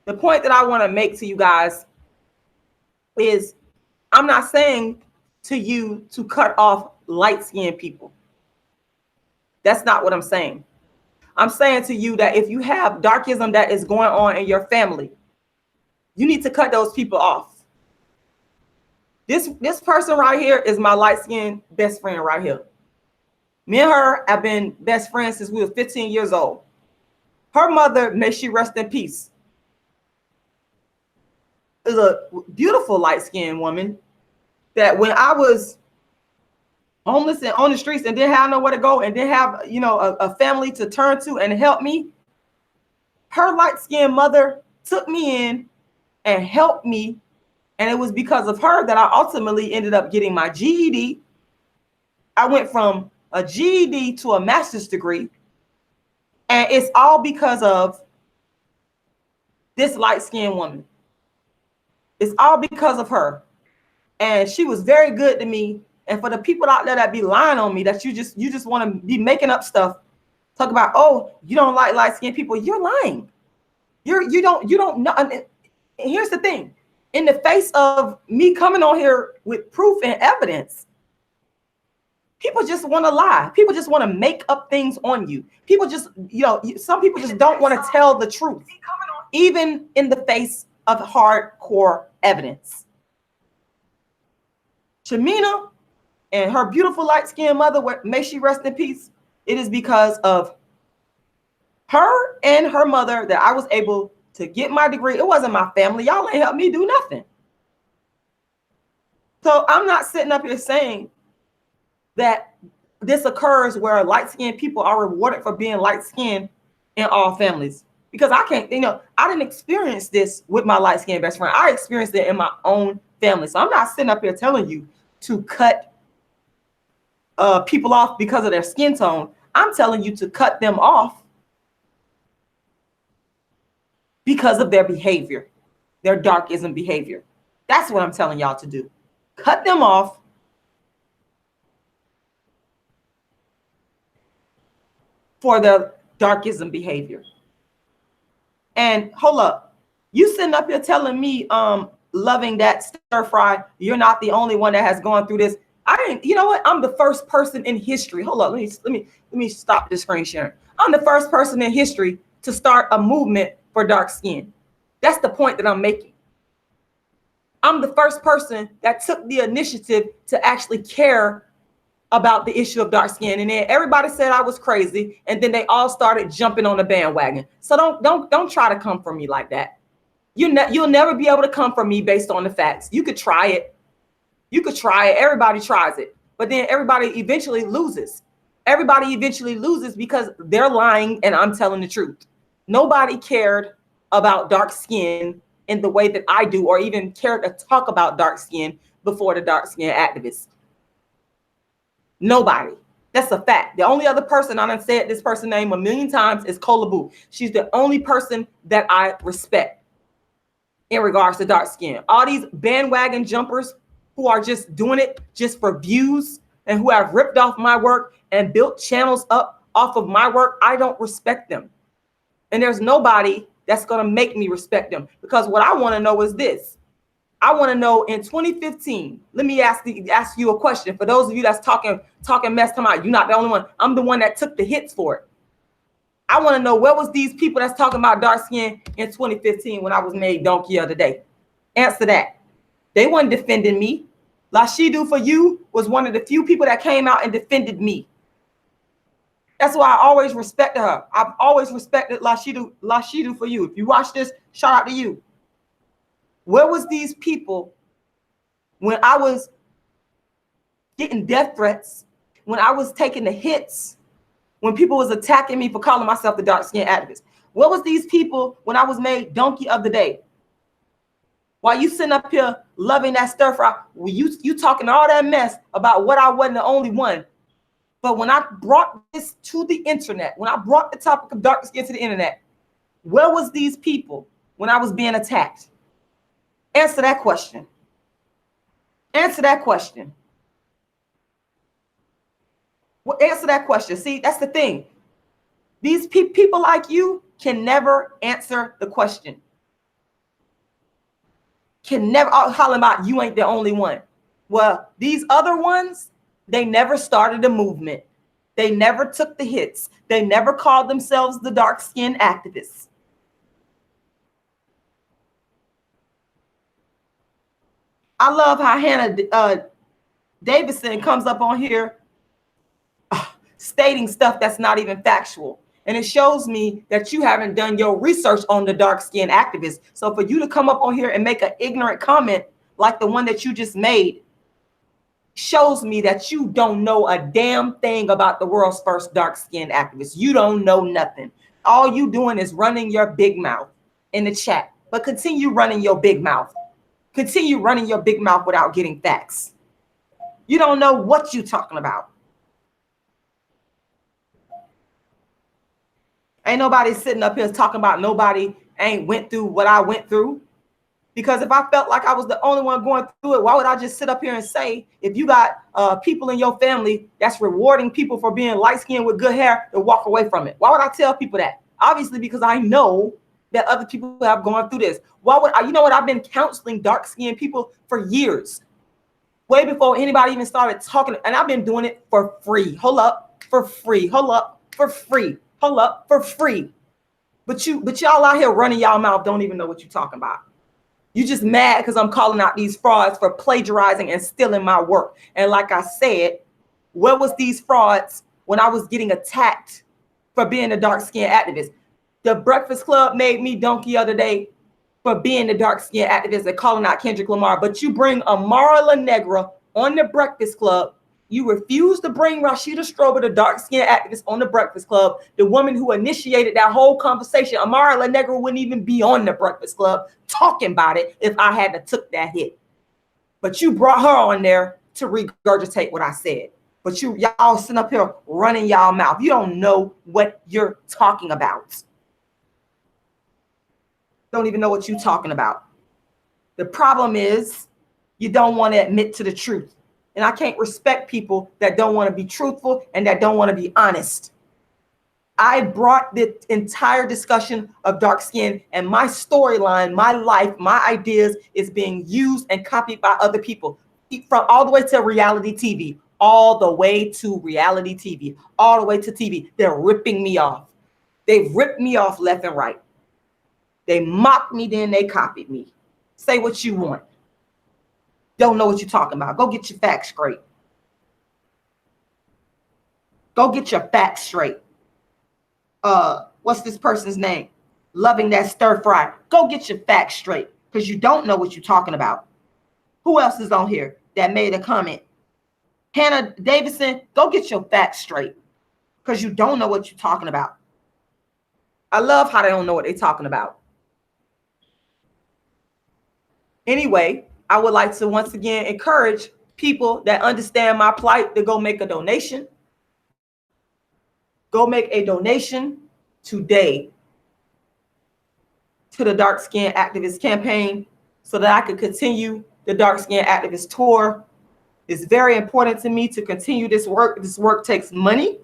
The point that I want to make to you guys is I'm not saying to you to cut off light-skinned people. That's not what I'm saying. I'm saying to you that if you have darkism that is going on in your family, you need to cut those people off. This person right here is my light-skinned best friend right here. Me and her have been best friends since we were 15 years old. Her mother, may she rest in peace, is a beautiful light-skinned woman that when I was homeless and on the streets and didn't have nowhere to go and didn't have, you know, a family to turn to and help me, her light-skinned mother took me in and helped me. And it was because of her that I ultimately ended up getting my GED. I went from a GED to a master's degree. And it's all because of this light-skinned woman. It's all because of her. And she was very good to me. And for the people out there that be lying on me, that you just want to be making up stuff, talk about, oh, you don't like light-skinned people, you're lying. You don't know. And here's the thing. In the face of me coming on here with proof and evidence, people just want to lie. People just want to make up things on you. People just, you know, some people just don't want to tell the truth, even in the face of hardcore evidence. Shamina and her beautiful light-skinned mother, may she rest in peace, it is because of her and her mother that I was able to get my degree. It wasn't my family. Y'all ain't helped me do nothing. So I'm not sitting up here saying that this occurs where light-skinned people are rewarded for being light-skinned in all families. because I can't, I didn't experience this with my light-skinned best friend. I experienced it in my own family. So I'm not sitting up here telling you to cut people off because of their skin tone. I'm telling you to cut them off because of their behavior, their darkism behavior. That's what I'm telling y'all to do. Cut them off for their darkism behavior. And hold up, you sitting up here telling me loving that stir fry, you're not the only one that has gone through this. I didn't, you know what? I'm the first person in history. Hold up, let me stop the screen sharing. I'm the first person in history to start a movement for dark skin. That's the point that I'm making. I'm the first person that took the initiative to actually care about the issue of dark skin, and then everybody said I was crazy, and then they all started jumping on the bandwagon. So don't try to come for me like that. You'll never be able to come for me based on the facts. You could try it. You could try it. Everybody tries it, but then everybody eventually loses. Everybody eventually loses because they're lying and I'm telling the truth. Nobody cared about dark skin in the way that I do, or even cared to talk about dark skin before the dark skin activists. Nobody. That's a fact. The only other person, I done said this person's name a million times, is Kola Boo. She's the only person that I respect in regards to dark skin. All these bandwagon jumpers who are just doing it just for views and who have ripped off my work and built channels up off of my work, I don't respect them. And there's nobody that's going to make me respect them, because what I want to know is this. I want to know in 2015, let me ask you a question. For those of you that's talking mess, come out. You're not the only one. I'm the one that took the hits for it. I want to know, where was these people that's talking about dark skin in 2015 when I was made donkey of the day? Answer that. They weren't defending me. Rashida for You was one of the few people that came out and defended me. That's why I always respected her. I've always respected Rashida for You. If you watch this, shout out to you. Where was these people when I was getting death threats, when I was taking the hits, when people was attacking me for calling myself the dark skin activist? Where was these people when I was made donkey of the day? While you sitting up here loving that stir fry, you talking all that mess about what I wasn't the only one. But when I brought this to the internet, when I brought the topic of dark skin to the internet, where was these people when I was being attacked? Answer that question. Answer that question. Well, answer that question. See, that's the thing. These people like you can never answer the question. Can never holler about you ain't the only one. Well, these other ones, they never started a movement. They never took the hits. They never called themselves the dark skin activists. I love how Hannah Davidson comes up on here stating stuff that's not even factual. And it shows me that you haven't done your research on the dark skin activists. So for you to come up on here and make an ignorant comment like the one that you just made shows me that you don't know a damn thing about the world's first dark skin activist. You don't know nothing. All you doing is running your big mouth in the chat. But continue running your big mouth. Continue running your big mouth without getting facts. You don't know what you're talking about. Ain't nobody sitting up here talking about nobody ain't went through what I went through. Because if I felt like I was the only one going through it, why would I just sit up here and say, if you got people in your family that's rewarding people for being light-skinned with good hair, to walk away from it? Why would I tell people that? Obviously, because I know that other people have gone through this. Why would I? You know what? I've been counseling dark-skinned people for years, way before anybody even started talking. And I've been doing it for free. Hold up, for free. Hold up, for free. Hold up, for free. But y'all out here running y'all mouth don't even know what you're talking about. You just mad because I'm calling out these frauds for plagiarizing and stealing my work. And like I said, where was these frauds when I was getting attacked for being a dark skin activist? The Breakfast Club made me donkey the other day for being the dark skin activist and calling out Kendrick Lamar. But you bring Amara La Negra on the Breakfast Club You refuse to bring Rashida Strober, the dark-skinned activist, on the Breakfast Club, the woman who initiated that whole conversation. Amara La Negra wouldn't even be on the Breakfast Club talking about it if I hadn't took that hit. But you brought her on there to regurgitate what I said. But y'all sitting up here running y'all mouth. You don't know what you're talking about. Don't even know what you're talking about. The problem is you don't want to admit to the truth. And I can't respect people that don't want to be truthful and that don't want to be honest. I brought the entire discussion of dark skin, and my storyline, my life, my ideas is being used and copied by other people, from all the way to reality TV, all the way to reality TV, all the way to TV. They're ripping me off. They've ripped me off left and right. They mocked me, then they copied me. Say what you want. Don't know what you're talking about. Go get your facts straight. Go get your facts straight. What's this person's name? Loving that stir fry. Go get your facts straight, because you don't know what you're talking about. Who else is on here that made a comment? Hannah Davidson, go get your facts straight, because you don't know what you're talking about. I love how they don't know what they're talking about. Anyway, I would like to once again encourage people that understand my plight to go make a donation. Go make a donation today to the Dark Skin Activist campaign so that I could continue the Dark Skin Activist tour. It's very important to me to continue this work. This work takes money.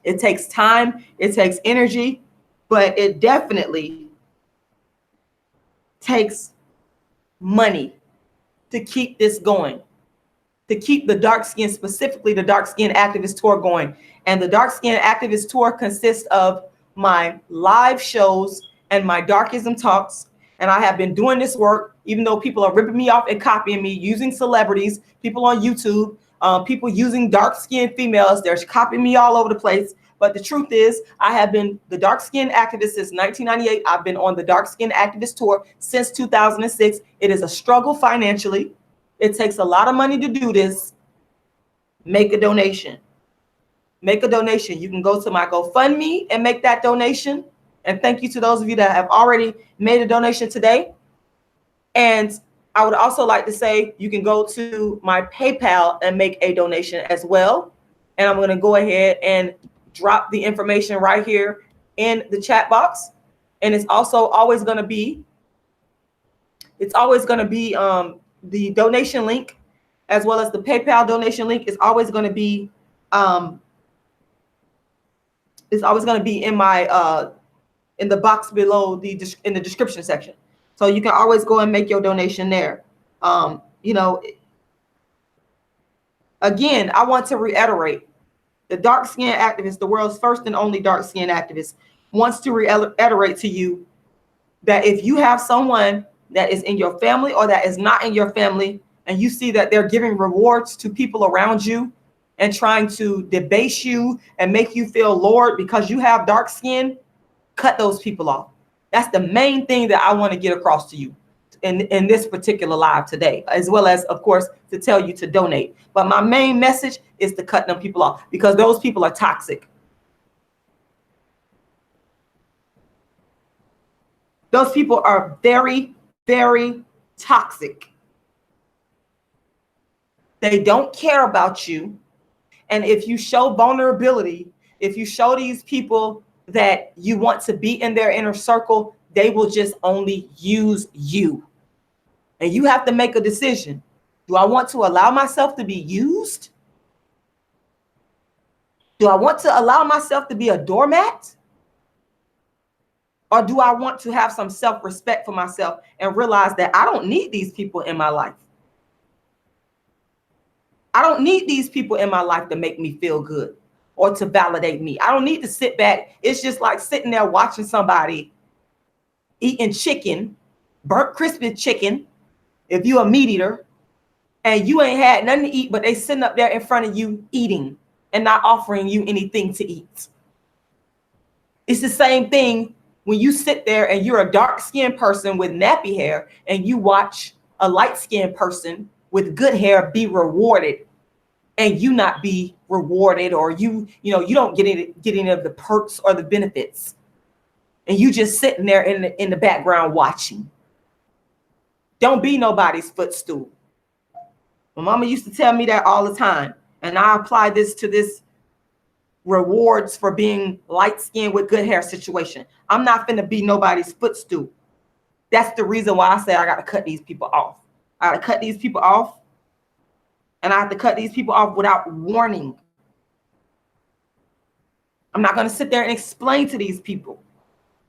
It takes time. It takes energy, but it definitely takes money to keep this going, to keep the dark skin, specifically the Dark Skin Activist tour going. And the Dark Skin Activist tour consists of my live shows and my darkism talks. And I have been doing this work, even though people are ripping me off and copying me, using celebrities, people on YouTube, people using dark-skinned females. They're copying me all over the place. But the truth is, I have been the Dark Skin Activist since 1998. I've been on the Dark Skin Activist tour since 2006. It is a struggle financially. It takes a lot of money to do this. Make a donation. Make a donation. You can go to my GoFundMe and make that donation. And thank you to those of you that have already made a donation today. And I would also like to say you can go to my PayPal and make a donation as well. And I'm going to go ahead and drop the information right here in the chat box. And it's also always going to be, the donation link, as well as the PayPal donation link is always going to be, in my, in the box below in the description section. So you can always go and make your donation there. You know, again, I want to reiterate, the Dark Skin Activist, the world's first and only dark skin activist, wants to reiterate to you that if you have someone that is in your family or that is not in your family, and you see that they're giving rewards to people around you and trying to debase you and make you feel lowered because you have dark skin, cut those people off. That's the main thing that I want to get across to you in this particular live today, as well as, of course, to tell you to donate. But my main message is to cut them people off, because those people are toxic. Those people are very, very toxic. They don't care about you. And if you show vulnerability, if you show these people that you want to be in their inner circle, they will just only use you. And you have to make a decision. Do I want to allow myself to be used? Do I want to allow myself to be a doormat? Or do I want to have some self-respect for myself and realize that I don't need these people in my life? I don't need these people in my life to make me feel good or to validate me. I don't need to sit back. It's just like sitting there watching somebody eating chicken, burnt crispy chicken, if you're a meat eater, and you ain't had nothing to eat, but they sitting up there in front of you eating and not offering you anything to eat. It's the same thing when you sit there and you're a dark-skinned person with nappy hair and you watch a light-skinned person with good hair be rewarded and you not be rewarded, or you don't get any of the perks or the benefits, and you just sitting there in the background watching. Don't be nobody's footstool. My mama used to tell me that all the time, and I apply this to this rewards for being light-skinned with good hair situation. I'm not finna be nobody's footstool. That's the reason why I say I got to cut these people off. I got to cut these people off, and I have to cut these people off without warning. I'm not going to sit there and explain to these people,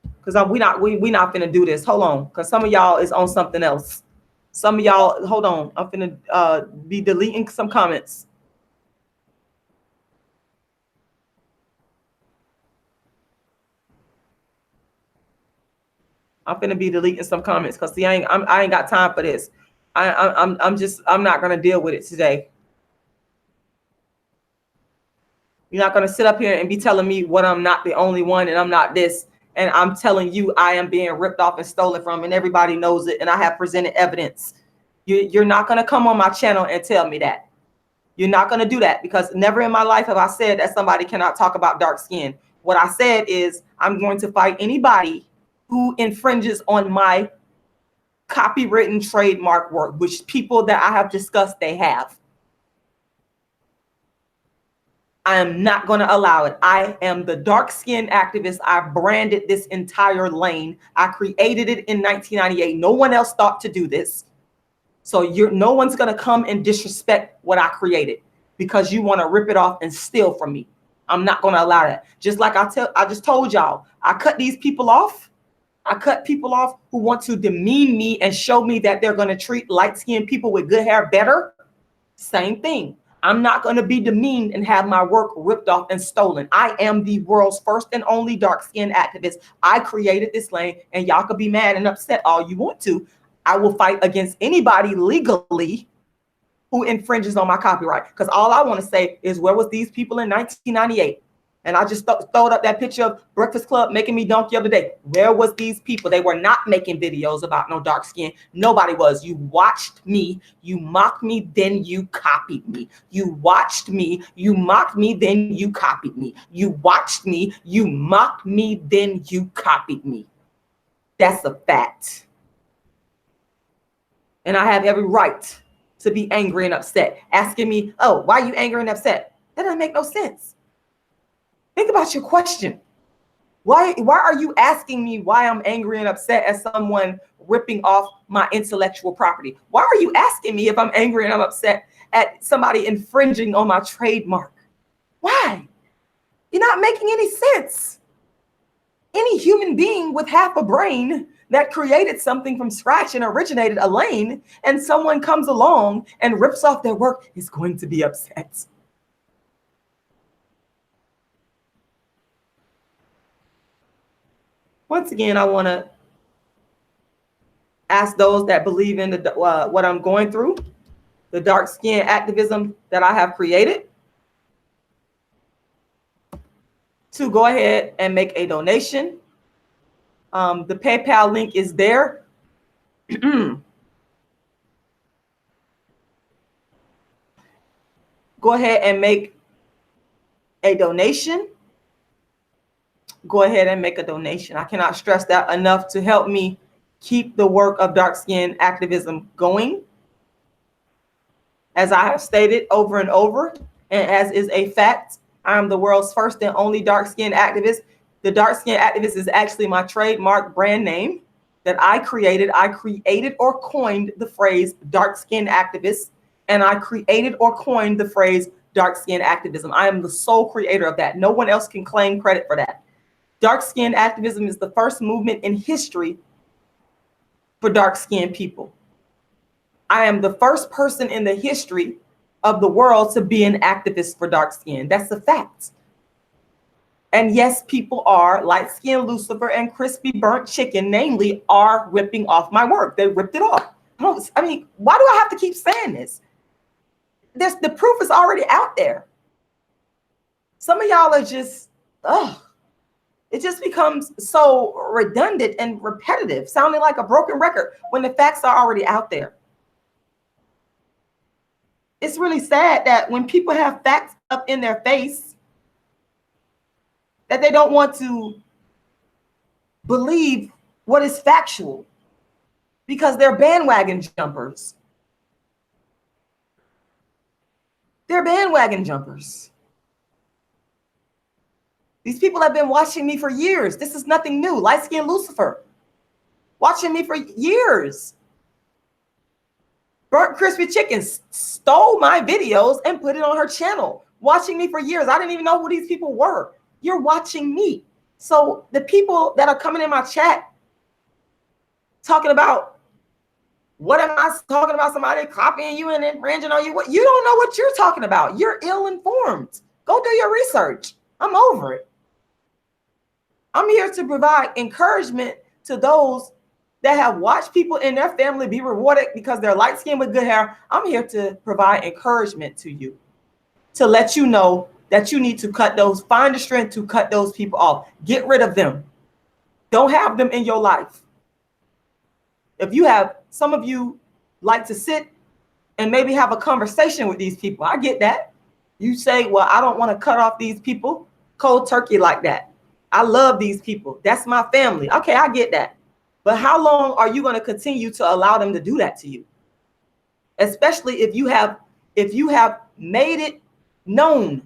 because we not finna do this. Hold on, because some of y'all is on something else. Some of y'all, hold on. I'm finna be deleting some comments. I'm finna be deleting some comments, because see, I ain't got time for this. I'm not gonna deal with it today. You're not gonna sit up here and be telling me what I'm not the only one, and I'm not this, and I'm telling you I am being ripped off and stolen from, and everybody knows it, and I have presented evidence. You're not gonna come on my channel and tell me that. You're not gonna do that, because never in my life have I said that somebody cannot talk about dark skin. What I said is I'm going to fight anybody who infringes on my copywritten trademark work, which people that I have discussed they have. I am not going to allow it. I am the dark skin activist. I branded this entire lane. I created it in 1998. No one else thought to do this. So no one's going to come and disrespect what I created because you want to rip it off and steal from me. I'm not going to allow that. Just like I just told y'all, I cut these people off. I cut people off who want to demean me and show me that they're going to treat light-skinned people with good hair better. Same thing. I'm not going to be demeaned and have my work ripped off and stolen. I am the world's first and only dark-skinned activist. I created this lane, and y'all could be mad and upset all you want to. I will fight against anybody legally who infringes on my copyright, because all I want to say is, where was these people in 1998? And I just throwed up that picture of Breakfast Club making me donkey of the day. Where was these people? They were not making videos about no dark skin. Nobody was. You watched me, you mocked me, then you copied me. You watched me, you mocked me, then you copied me. You watched me, you mocked me, then you copied me. That's a fact. And I have every right to be angry and upset. Asking me, oh, why are you angry and upset? That doesn't make no sense. Think about your question. Why are you asking me why I'm angry and upset at someone ripping off my intellectual property? Why are you asking me if I'm angry and I'm upset at somebody infringing on my trademark? Why? You're not making any sense. Any human being with half a brain that created something from scratch and originated a lane, and someone comes along and rips off their work, is going to be upset. Once again, I want to ask those that believe in what I'm going through, the dark skin activism that I have created, to go ahead and make a donation. The PayPal link is there. Go ahead and make a donation. Go ahead and make a donation. I cannot stress that enough, to help me keep the work of dark skin activism going. As I have stated over and over, and as is a fact, I'm the world's first and only dark skin activist. The dark skin activist is actually my trademark brand name that I created. I created or coined the phrase dark skin activist, and I created or coined the phrase dark skin activism. I am the sole creator of that. No one else can claim credit for that. Dark skin activism is the first movement in history for dark skinned people. I am the first person in the history of the world to be an activist for dark skin. That's a fact. And yes, people are, light skinned Lucifer and crispy burnt chicken, namely, are ripping off my work. They ripped it off. I mean, why do I have to keep saying this? The proof is already out there. Some of y'all are just, it just becomes so redundant and repetitive, sounding like a broken record when the facts are already out there. It's really sad that when people have facts up in their face, that they don't want to believe what is factual because they're bandwagon jumpers. They're bandwagon jumpers. These people have been watching me for years. This is nothing new. Light-skinned Lucifer, watching me for years. Burnt Crispy Chicken stole my videos and put it on her channel. Watching me for years. I didn't even know who these people were. You're watching me. So the people that are coming in my chat talking about, what am I talking about? Somebody copying you and infringing on you. What? You don't know what you're talking about. You're ill-informed. Go do your research. I'm over it. I'm here to provide encouragement to those that have watched people in their family be rewarded because they're light-skinned with good hair. I'm here to provide encouragement to you, to let you know that you need to find the strength to cut those people off. Get rid of them. Don't have them in your life. If you have, some of you like to sit and maybe have a conversation with these people. I get that. You say, well, I don't want to cut off these people cold turkey like that. I love these people. That's my family. Okay, I get that. But how long are you going to continue to allow them to do that to you? Especially if you have made it known.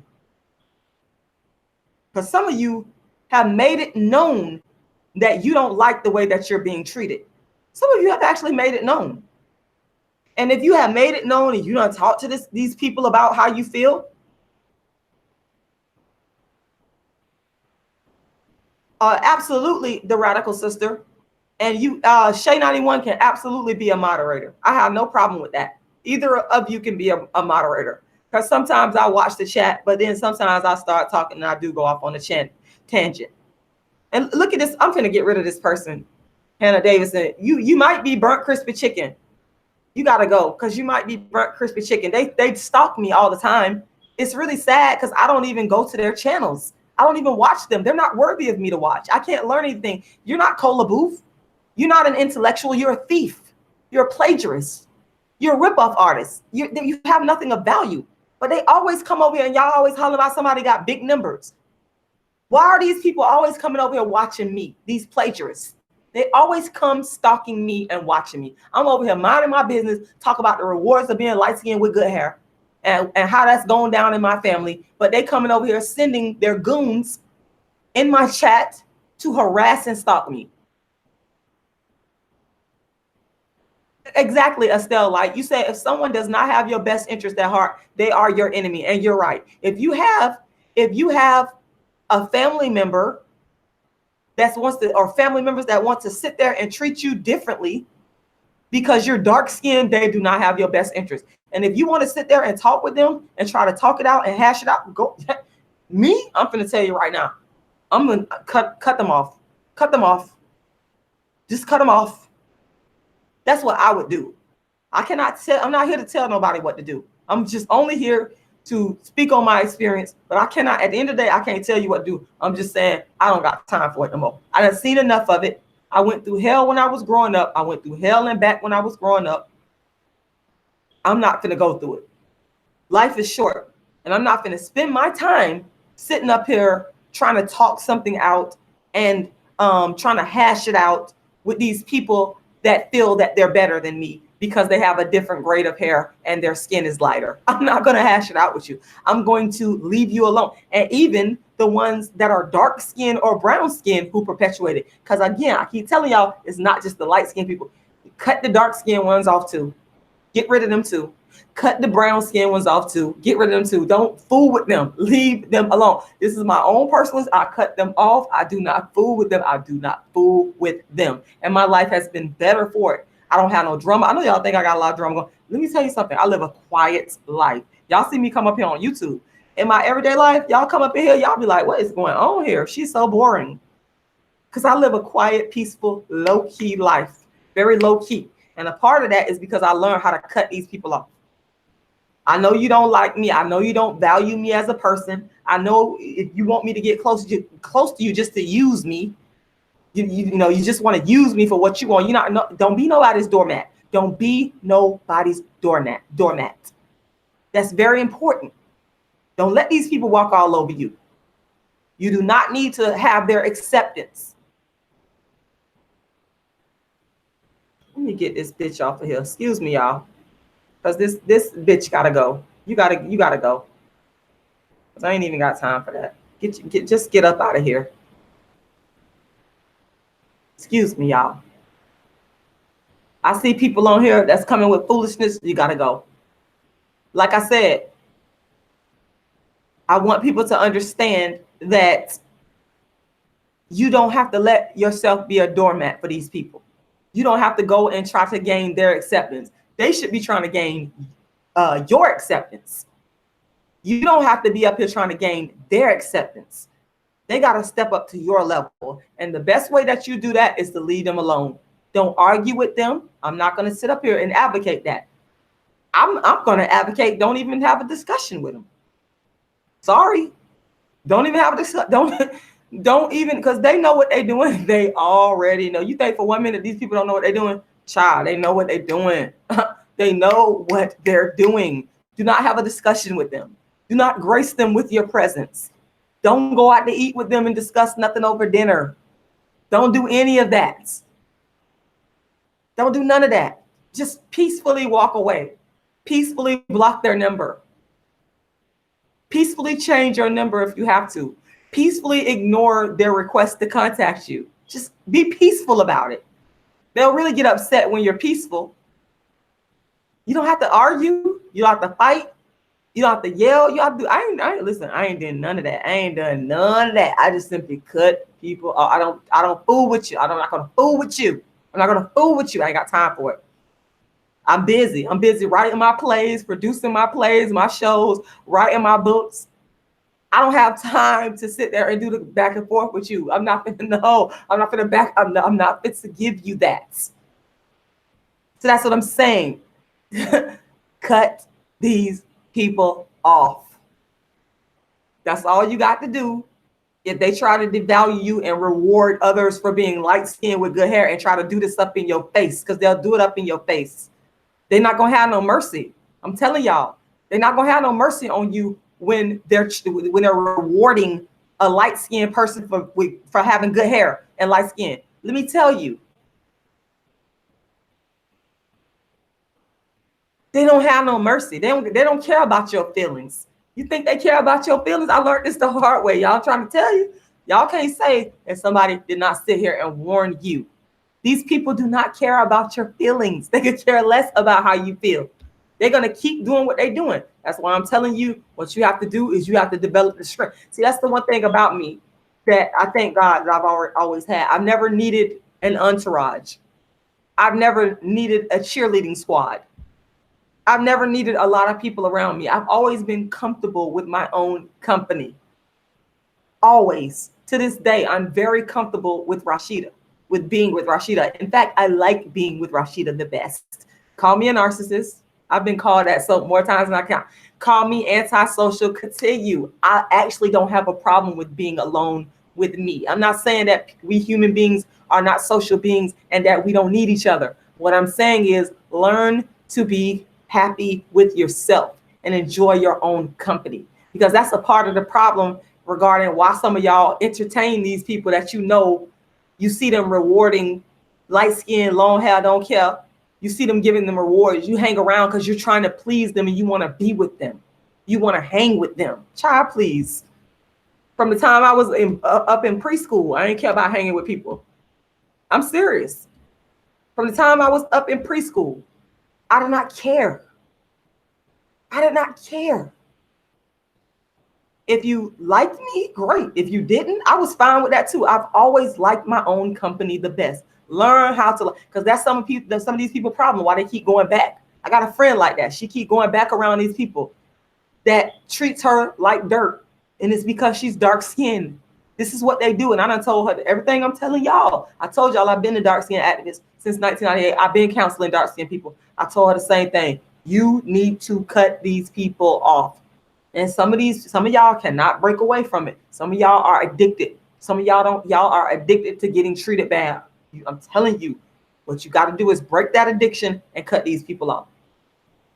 Because some of you have made it known that you don't like the way that you're being treated. Some of you have actually made it known. And if you have made it known and you don't talk to these people about how you feel, absolutely, the radical sister. And you, Shay 91 can absolutely be a moderator. I have no problem with that. Either of you can be a moderator. Because sometimes I watch the chat, but then sometimes I start talking and I do go off on a tangent. And look at this. I'm going to get rid of this person. Hannah Davidson, you might be Burnt Crispy Chicken. You got to go because you might be Burnt Crispy Chicken. They stalk me all the time. It's really sad because I don't even go to their channels. I don't even watch them. They're not worthy of me to watch. I can't learn anything. You're not Cola Booth. You're not an intellectual. You're a thief. You're a plagiarist. You're a ripoff artist. You have nothing of value. But they always come over here and y'all always holler about somebody got big numbers. Why are these people always coming over here watching me? These plagiarists. They always come stalking me and watching me. I'm over here minding my business, talk about the rewards of being light-skinned with good hair and how that's going down in my family. But they coming over here sending their goons in my chat to harass and stalk me. Exactly, Estelle. Like you said, if someone does not have your best interest at heart, they are your enemy. And you're right. If you have a family member or family members that want to sit there and treat you differently because you're dark skinned, they do not have your best interest. And if you want to sit there and talk with them and try to talk it out and hash it out, go. Me, I'm going to tell you right now, I'm going to cut them off. Cut them off. Just cut them off. That's what I would do. I'm not here to tell nobody what to do. I'm just only here to speak on my experience, but I cannot, at the end of the day, I can't tell you what to do. I'm just saying, I don't got time for it no more. I done seen enough of it. I went through hell when I was growing up. I went through hell and back when I was growing up. I'm not gonna go through it. Life is short, and I'm not gonna spend my time sitting up here trying to talk something out and trying to hash it out with these people that feel that they're better than me because they have a different grade of hair and their skin is lighter. I'm not going to hash it out with you. I'm going to leave you alone. And even the ones that are dark skin or brown skin who perpetuate it. Because again, I keep telling y'all, it's not just the light skin people. Cut the dark skin ones off too. Get rid of them too. Cut the brown skin ones off too. Get rid of them too. Don't fool with them. Leave them alone. This is my own personal. I cut them off. I do not fool with them. I do not fool with them. And my life has been better for it. I don't have no drama. I know y'all think I got a lot of drama going. Let me tell you something. I live a quiet life. Y'all see me come up here on YouTube. In my everyday life, y'all come up in here, y'all be like, what is going on here? She's so boring. Because I live a quiet, peaceful, low-key life. Very low-key. And a part of that is because I learned how to cut these people off. I know you don't like me. I know you don't value me as a person. I know if you want me to get close to you just to use me, you just want to use me for what you want. Don't be nobody's doormat. Don't be nobody's doormat. That's very important. Don't let these people walk all over you. You do not need to have their acceptance. Let me get this bitch off of here. Excuse me, y'all. Because this bitch gotta go. You gotta go. Because I ain't even got time for that. Just get up out of here. Excuse me, y'all. I see people on here that's coming with foolishness. You gotta go. Like I said, I want people to understand that you don't have to let yourself be a doormat for these people. You don't have to go and try to gain their acceptance. They should be trying to gain your acceptance. You don't have to be up here trying to gain their acceptance. They got to step up to your level. And the best way that you do that is to leave them alone. Don't argue with them. I'm not going to sit up here and advocate that. I'm going to advocate don't even have a discussion with them. Sorry. Don't even have a discussion. Don't even, because they know what they're doing. They already know. You think for 1 minute these people don't know what they're doing? Child, they know what they're doing. They know what they're doing. Do not have a discussion with them. Do not grace them with your presence. Don't go out to eat with them and discuss nothing over dinner. Don't do any of that. Don't do none of that. Just peacefully walk away. Peacefully block their number. Peacefully change your number if you have to. Peacefully ignore their request to contact you. Just be peaceful about it. They'll really get upset when you're peaceful. You don't have to argue. You don't have to fight. You don't have to yell. You have to. Listen. I ain't doing none of that. I ain't done none of that. I just simply cut people. I don't fool with you. I'm not gonna fool with you. I'm not gonna fool with you. I ain't got time for it. I'm busy. I'm busy writing my plays, producing my plays, my shows, writing my books. I don't have time to sit there and do the back and forth with you. I'm not finna know. I'm not finna back. I'm not fit to give you that. So that's what I'm saying. Cut these people off. That's all you got to do. If they try to devalue you and reward others for being light-skinned with good hair and try to do this up in your face, because they'll do it up in your face. They're not gonna have no mercy. I'm telling y'all, they're not gonna have no mercy on you when they're rewarding a light-skinned person for having good hair and light skin. Let me tell you, they don't have no mercy. They don't care about your feelings. You think they care about your feelings? I learned this the hard way. Y'all trying to tell you. Y'all can't say that somebody did not sit here and warn you. These people do not care about your feelings. They could care less about how you feel. They're going to keep doing what they're doing. That's why I'm telling you, what you have to do is you have to develop the strength. See, that's the one thing about me that I thank God that I've always had. I've never needed an entourage. I've never needed a cheerleading squad. I've never needed a lot of people around me. I've always been comfortable with my own company. Always. To this day, I'm very comfortable with Rashida, with being with Rashida. In fact, I like being with Rashida the best. Call me a narcissist. I've been called that so more times than I can. Call me antisocial. Continue. I actually don't have a problem with being alone with me. I'm not saying that we human beings are not social beings and that we don't need each other. What I'm saying is learn to be happy with yourself and enjoy your own company, because that's a part of the problem regarding why some of y'all entertain these people that you see them rewarding light skin, long hair, don't care. You see them giving them rewards. You hang around because you're trying to please them and you want to be with them. You want to hang with them. Child, please. From the time I was up in preschool, I didn't care about hanging with people. I'm serious. From the time I was up in preschool, I did not care. I did not care. If you liked me, great. If you didn't, I was fine with that too. I've always liked my own company the best. Learn how to, because that's some of these people problem, why they keep going back. I got a friend like that. She keep going back around these people that treats her like dirt. And it's because she's dark skinned. This is what they do. And I done told her everything I'm telling y'all. I told y'all I've been a dark skinned activist since 1998. I've been counseling dark skinned people. I told her the same thing. You need to cut these people off. And some of y'all cannot break away from it. Some of y'all are addicted. Some of y'all are addicted to getting treated bad. I'm telling you, what you got to do is break that addiction and cut these people off,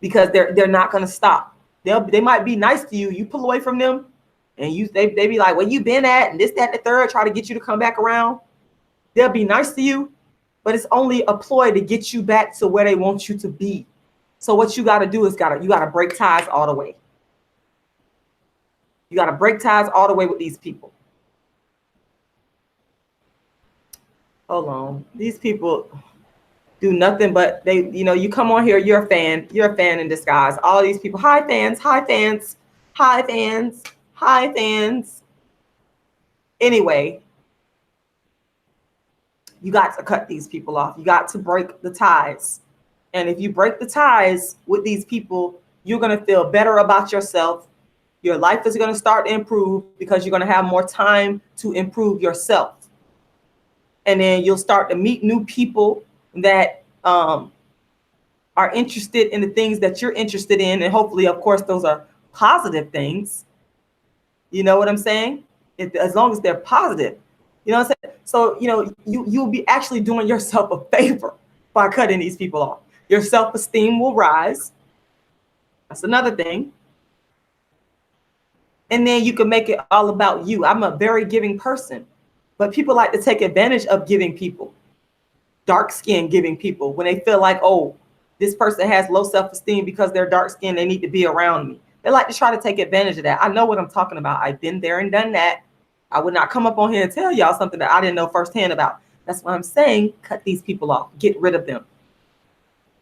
because they're not going to stop. They might be nice to you. You pull away from them, and they be like, "Where you been at?" and this, that, and the third, try to get you to come back around. They'll be nice to you, but it's only a ploy to get you back to where they want you to be. So what you got to do is you got to break ties all the way. You got to break ties all the way with these people. Hold on. These people do nothing but they, you come on here, you're a fan in disguise. All of these people, hi fans, hi fans, hi fans, hi fans. Anyway, you got to cut these people off. You got to break the ties. And if you break the ties with these people, you're going to feel better about yourself. Your life is going to start to improve because you're going to have more time to improve yourself. And then you'll start to meet new people that are interested in the things that you're interested in. And hopefully, of course, those are positive things. You know what I'm saying? As long as they're positive. You know what I'm saying? So, you'll be actually doing yourself a favor by cutting these people off. Your self-esteem will rise. That's another thing. And then you can make it all about you. I'm a very giving person, but people like to take advantage of giving people, dark skin giving people, when they feel like, oh, this person has low self-esteem because they're dark skinned, they need to be around me. They like to try to take advantage of that. I know what I'm talking about. I've been there and done that. I would not come up on here and tell y'all something that I didn't know firsthand about. That's what I'm saying. Cut these people off. Get rid of them.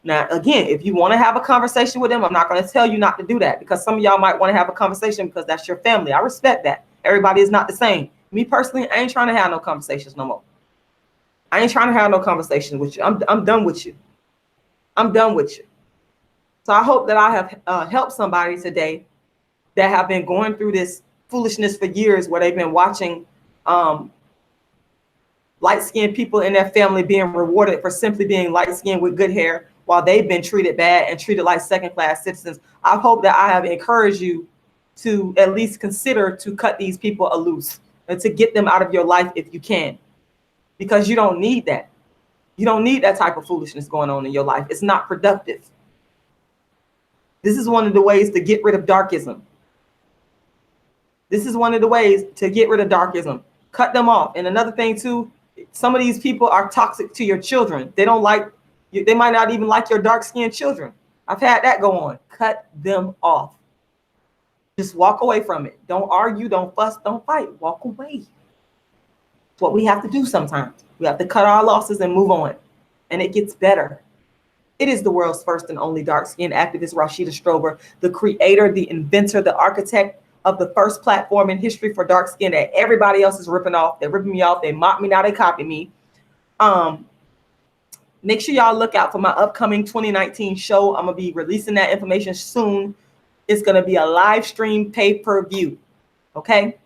Now, again, if you want to have a conversation with them, I'm not going to tell you not to do that, because some of y'all might want to have a conversation because that's your family. I respect that. Everybody is not the same. Me personally, I ain't trying to have no conversations no more. I ain't trying to have no conversation with you. I'm done with you. I'm done with you. So I hope that I have helped somebody today that have been going through this foolishness for years, where they've been watching light-skinned people in their family being rewarded for simply being light-skinned with good hair, while they've been treated bad and treated like second-class citizens. I hope that I have encouraged you to at least consider to cut these people loose and to get them out of your life if you can, because you don't need that. You don't need that type of foolishness going on in your life. It's not productive. This is one of the ways to get rid of darkism. This is one of the ways to get rid of darkism. Cut them off. And another thing too, some of these people are toxic to your children. They don't like you. They might not even like your dark-skinned children. I've had that go on. Cut them off. Just walk away from it. Don't argue, don't fuss, don't fight. Walk away. It's what we have to do sometimes. We have to cut our losses and move on. And it gets better. It is the world's first and only dark-skinned activist, Rashida Strober, the creator, the inventor, the architect of the first platform in history for dark skin that everybody else is ripping off. They're ripping me off. They mock me, now they copy me. Make sure y'all look out for my upcoming 2019 show. I'm going to be releasing that information soon. It's going to be a live stream pay-per-view. Okay?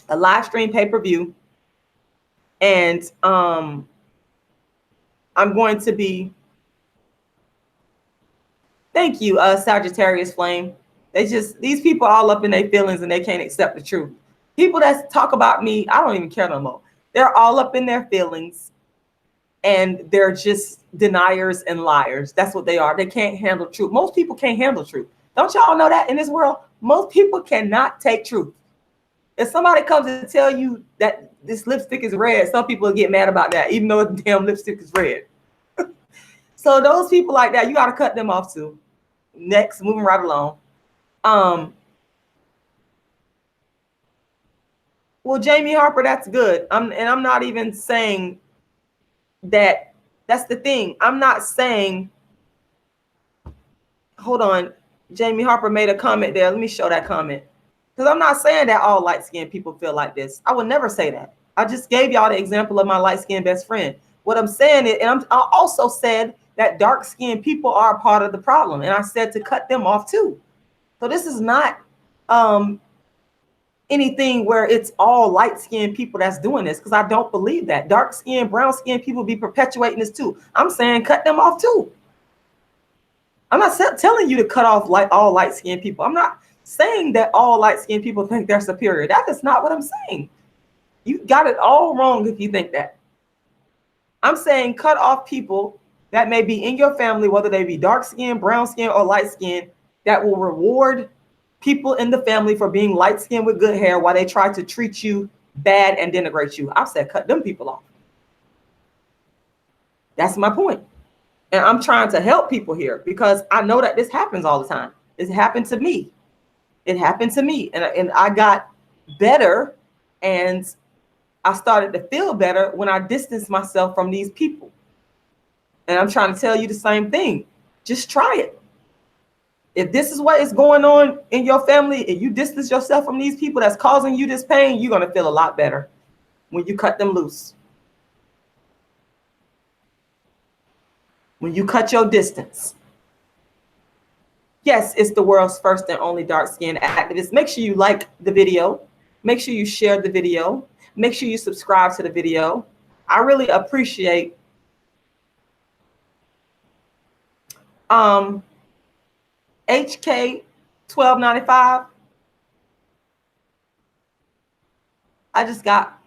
A live stream pay-per-view. And I'm going to be, thank you, Sagittarius Flame. These people all up in their feelings and they can't accept the truth. People that talk about me, I don't even care no more. They're all up in their feelings and they're just deniers and liars. That's what they are. They can't handle truth. Most people can't handle truth. Don't y'all know that in this world? Most people cannot take truth. If somebody comes and tell you that this lipstick is red, some people get mad about that, even though the damn lipstick is red. So those people like that, you got to cut them off too. Next, moving right along. Well, Jamie Harper, that's good. I'm not even saying that. That's the thing. I'm not saying, hold on. Jamie Harper made a comment there. Let me show that comment. Because I'm not saying that all light-skinned people feel like this. I would never say that. I just gave y'all the example of my light-skinned best friend. What I'm saying is, and I also said that dark-skinned people are a part of the problem. And I said to cut them off too. So this is not anything where it's all light-skinned people that's doing this, because I don't believe that. Dark-skinned, brown-skinned people be perpetuating this too. I'm saying cut them off too. I'm not telling you to cut off all light-skinned people. I'm not saying that all light-skinned people think they're superior. That is not what I'm saying. You got it all wrong if you think that. I'm saying cut off people that may be in your family, whether they be dark-skinned, brown-skinned, or light-skinned, that will reward people in the family for being light-skinned with good hair while they try to treat you bad and denigrate you. I've said cut them people off. That's my point. And I'm trying to help people here because I know that this happens all the time. It happened to me. It happened to me. And I got better, and I started to feel better when I distanced myself from these people. And I'm trying to tell you the same thing. Just try it. If this is what is going on in your family and you distance yourself from these people that's causing you this pain, you're going to feel a lot better when you cut them loose. When you cut your distance. Yes, it's the world's first and only dark-skinned activist. Make sure you like the video. Make sure you share the video. Make sure you subscribe to the video. I really appreciate HK 1295. I just got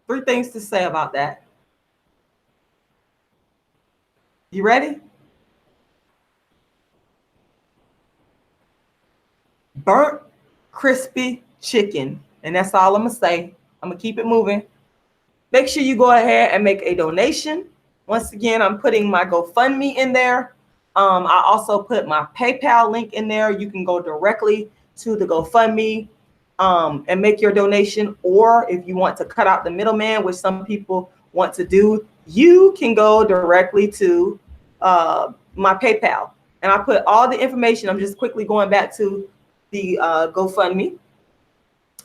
3 things to say about that. You ready? Burnt crispy chicken. And that's all I'm going to say. I'm going to keep it moving. Make sure you go ahead and make a donation. Once again, I'm putting my GoFundMe in there. I also put my PayPal link in there. You can go directly to the GoFundMe and make your donation. Or if you want to cut out the middleman, which some people want to do, you can go directly to my PayPal. And I put all the information. I'm just quickly going back to the GoFundMe.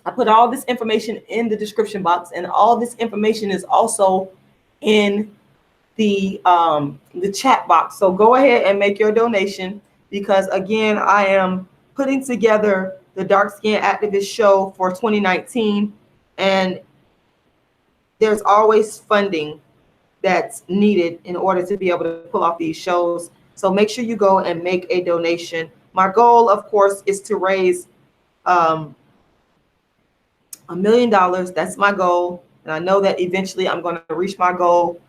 I put all this information in the description box, and all this information is also in the chat box. So go ahead and make your donation, because again, I am putting together the Dark Skin Activist show for 2019, and there's always funding that's needed in order to be able to pull off these shows. So make sure you go and make a donation. My goal, of course, is to raise $1 million. That's my goal. And I know that eventually I'm going to reach my goal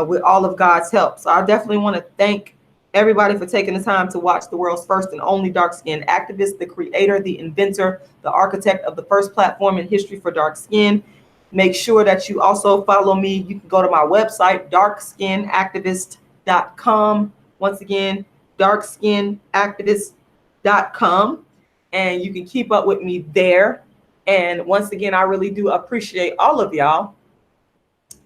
with all of God's help. So I definitely want to thank everybody for taking the time to watch the world's first and only dark-skinned activist, the creator, the inventor, the architect of the first platform in history for dark skin. Make sure that you also follow me. You can go to my website, darkskinactivist.com. Once again, darkskinactivist.com. And you can keep up with me there. And once again, I really do appreciate all of y'all.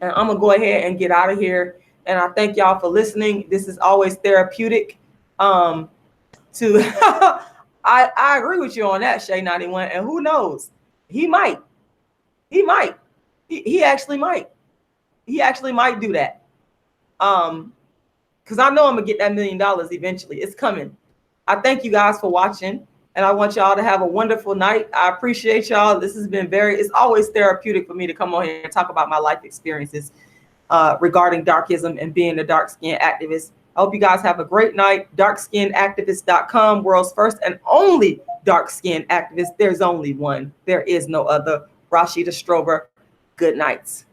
And I'm going to go ahead and get out of here. And I thank y'all for listening. This is always therapeutic. I agree with you on that, Shay 91. And who knows? He might. He actually might. He actually might do that. Because I know I'm going to get that $1 million eventually. It's coming. I thank you guys for watching. And I want y'all to have a wonderful night. I appreciate y'all. This has been it's always therapeutic for me to come on here and talk about my life experiences regarding darkism and being a dark skin activist. I hope you guys have a great night. Darkskinactivist.com, world's first and only dark skin activist. There's only one. There is no other. Rashida Strober. Good nights.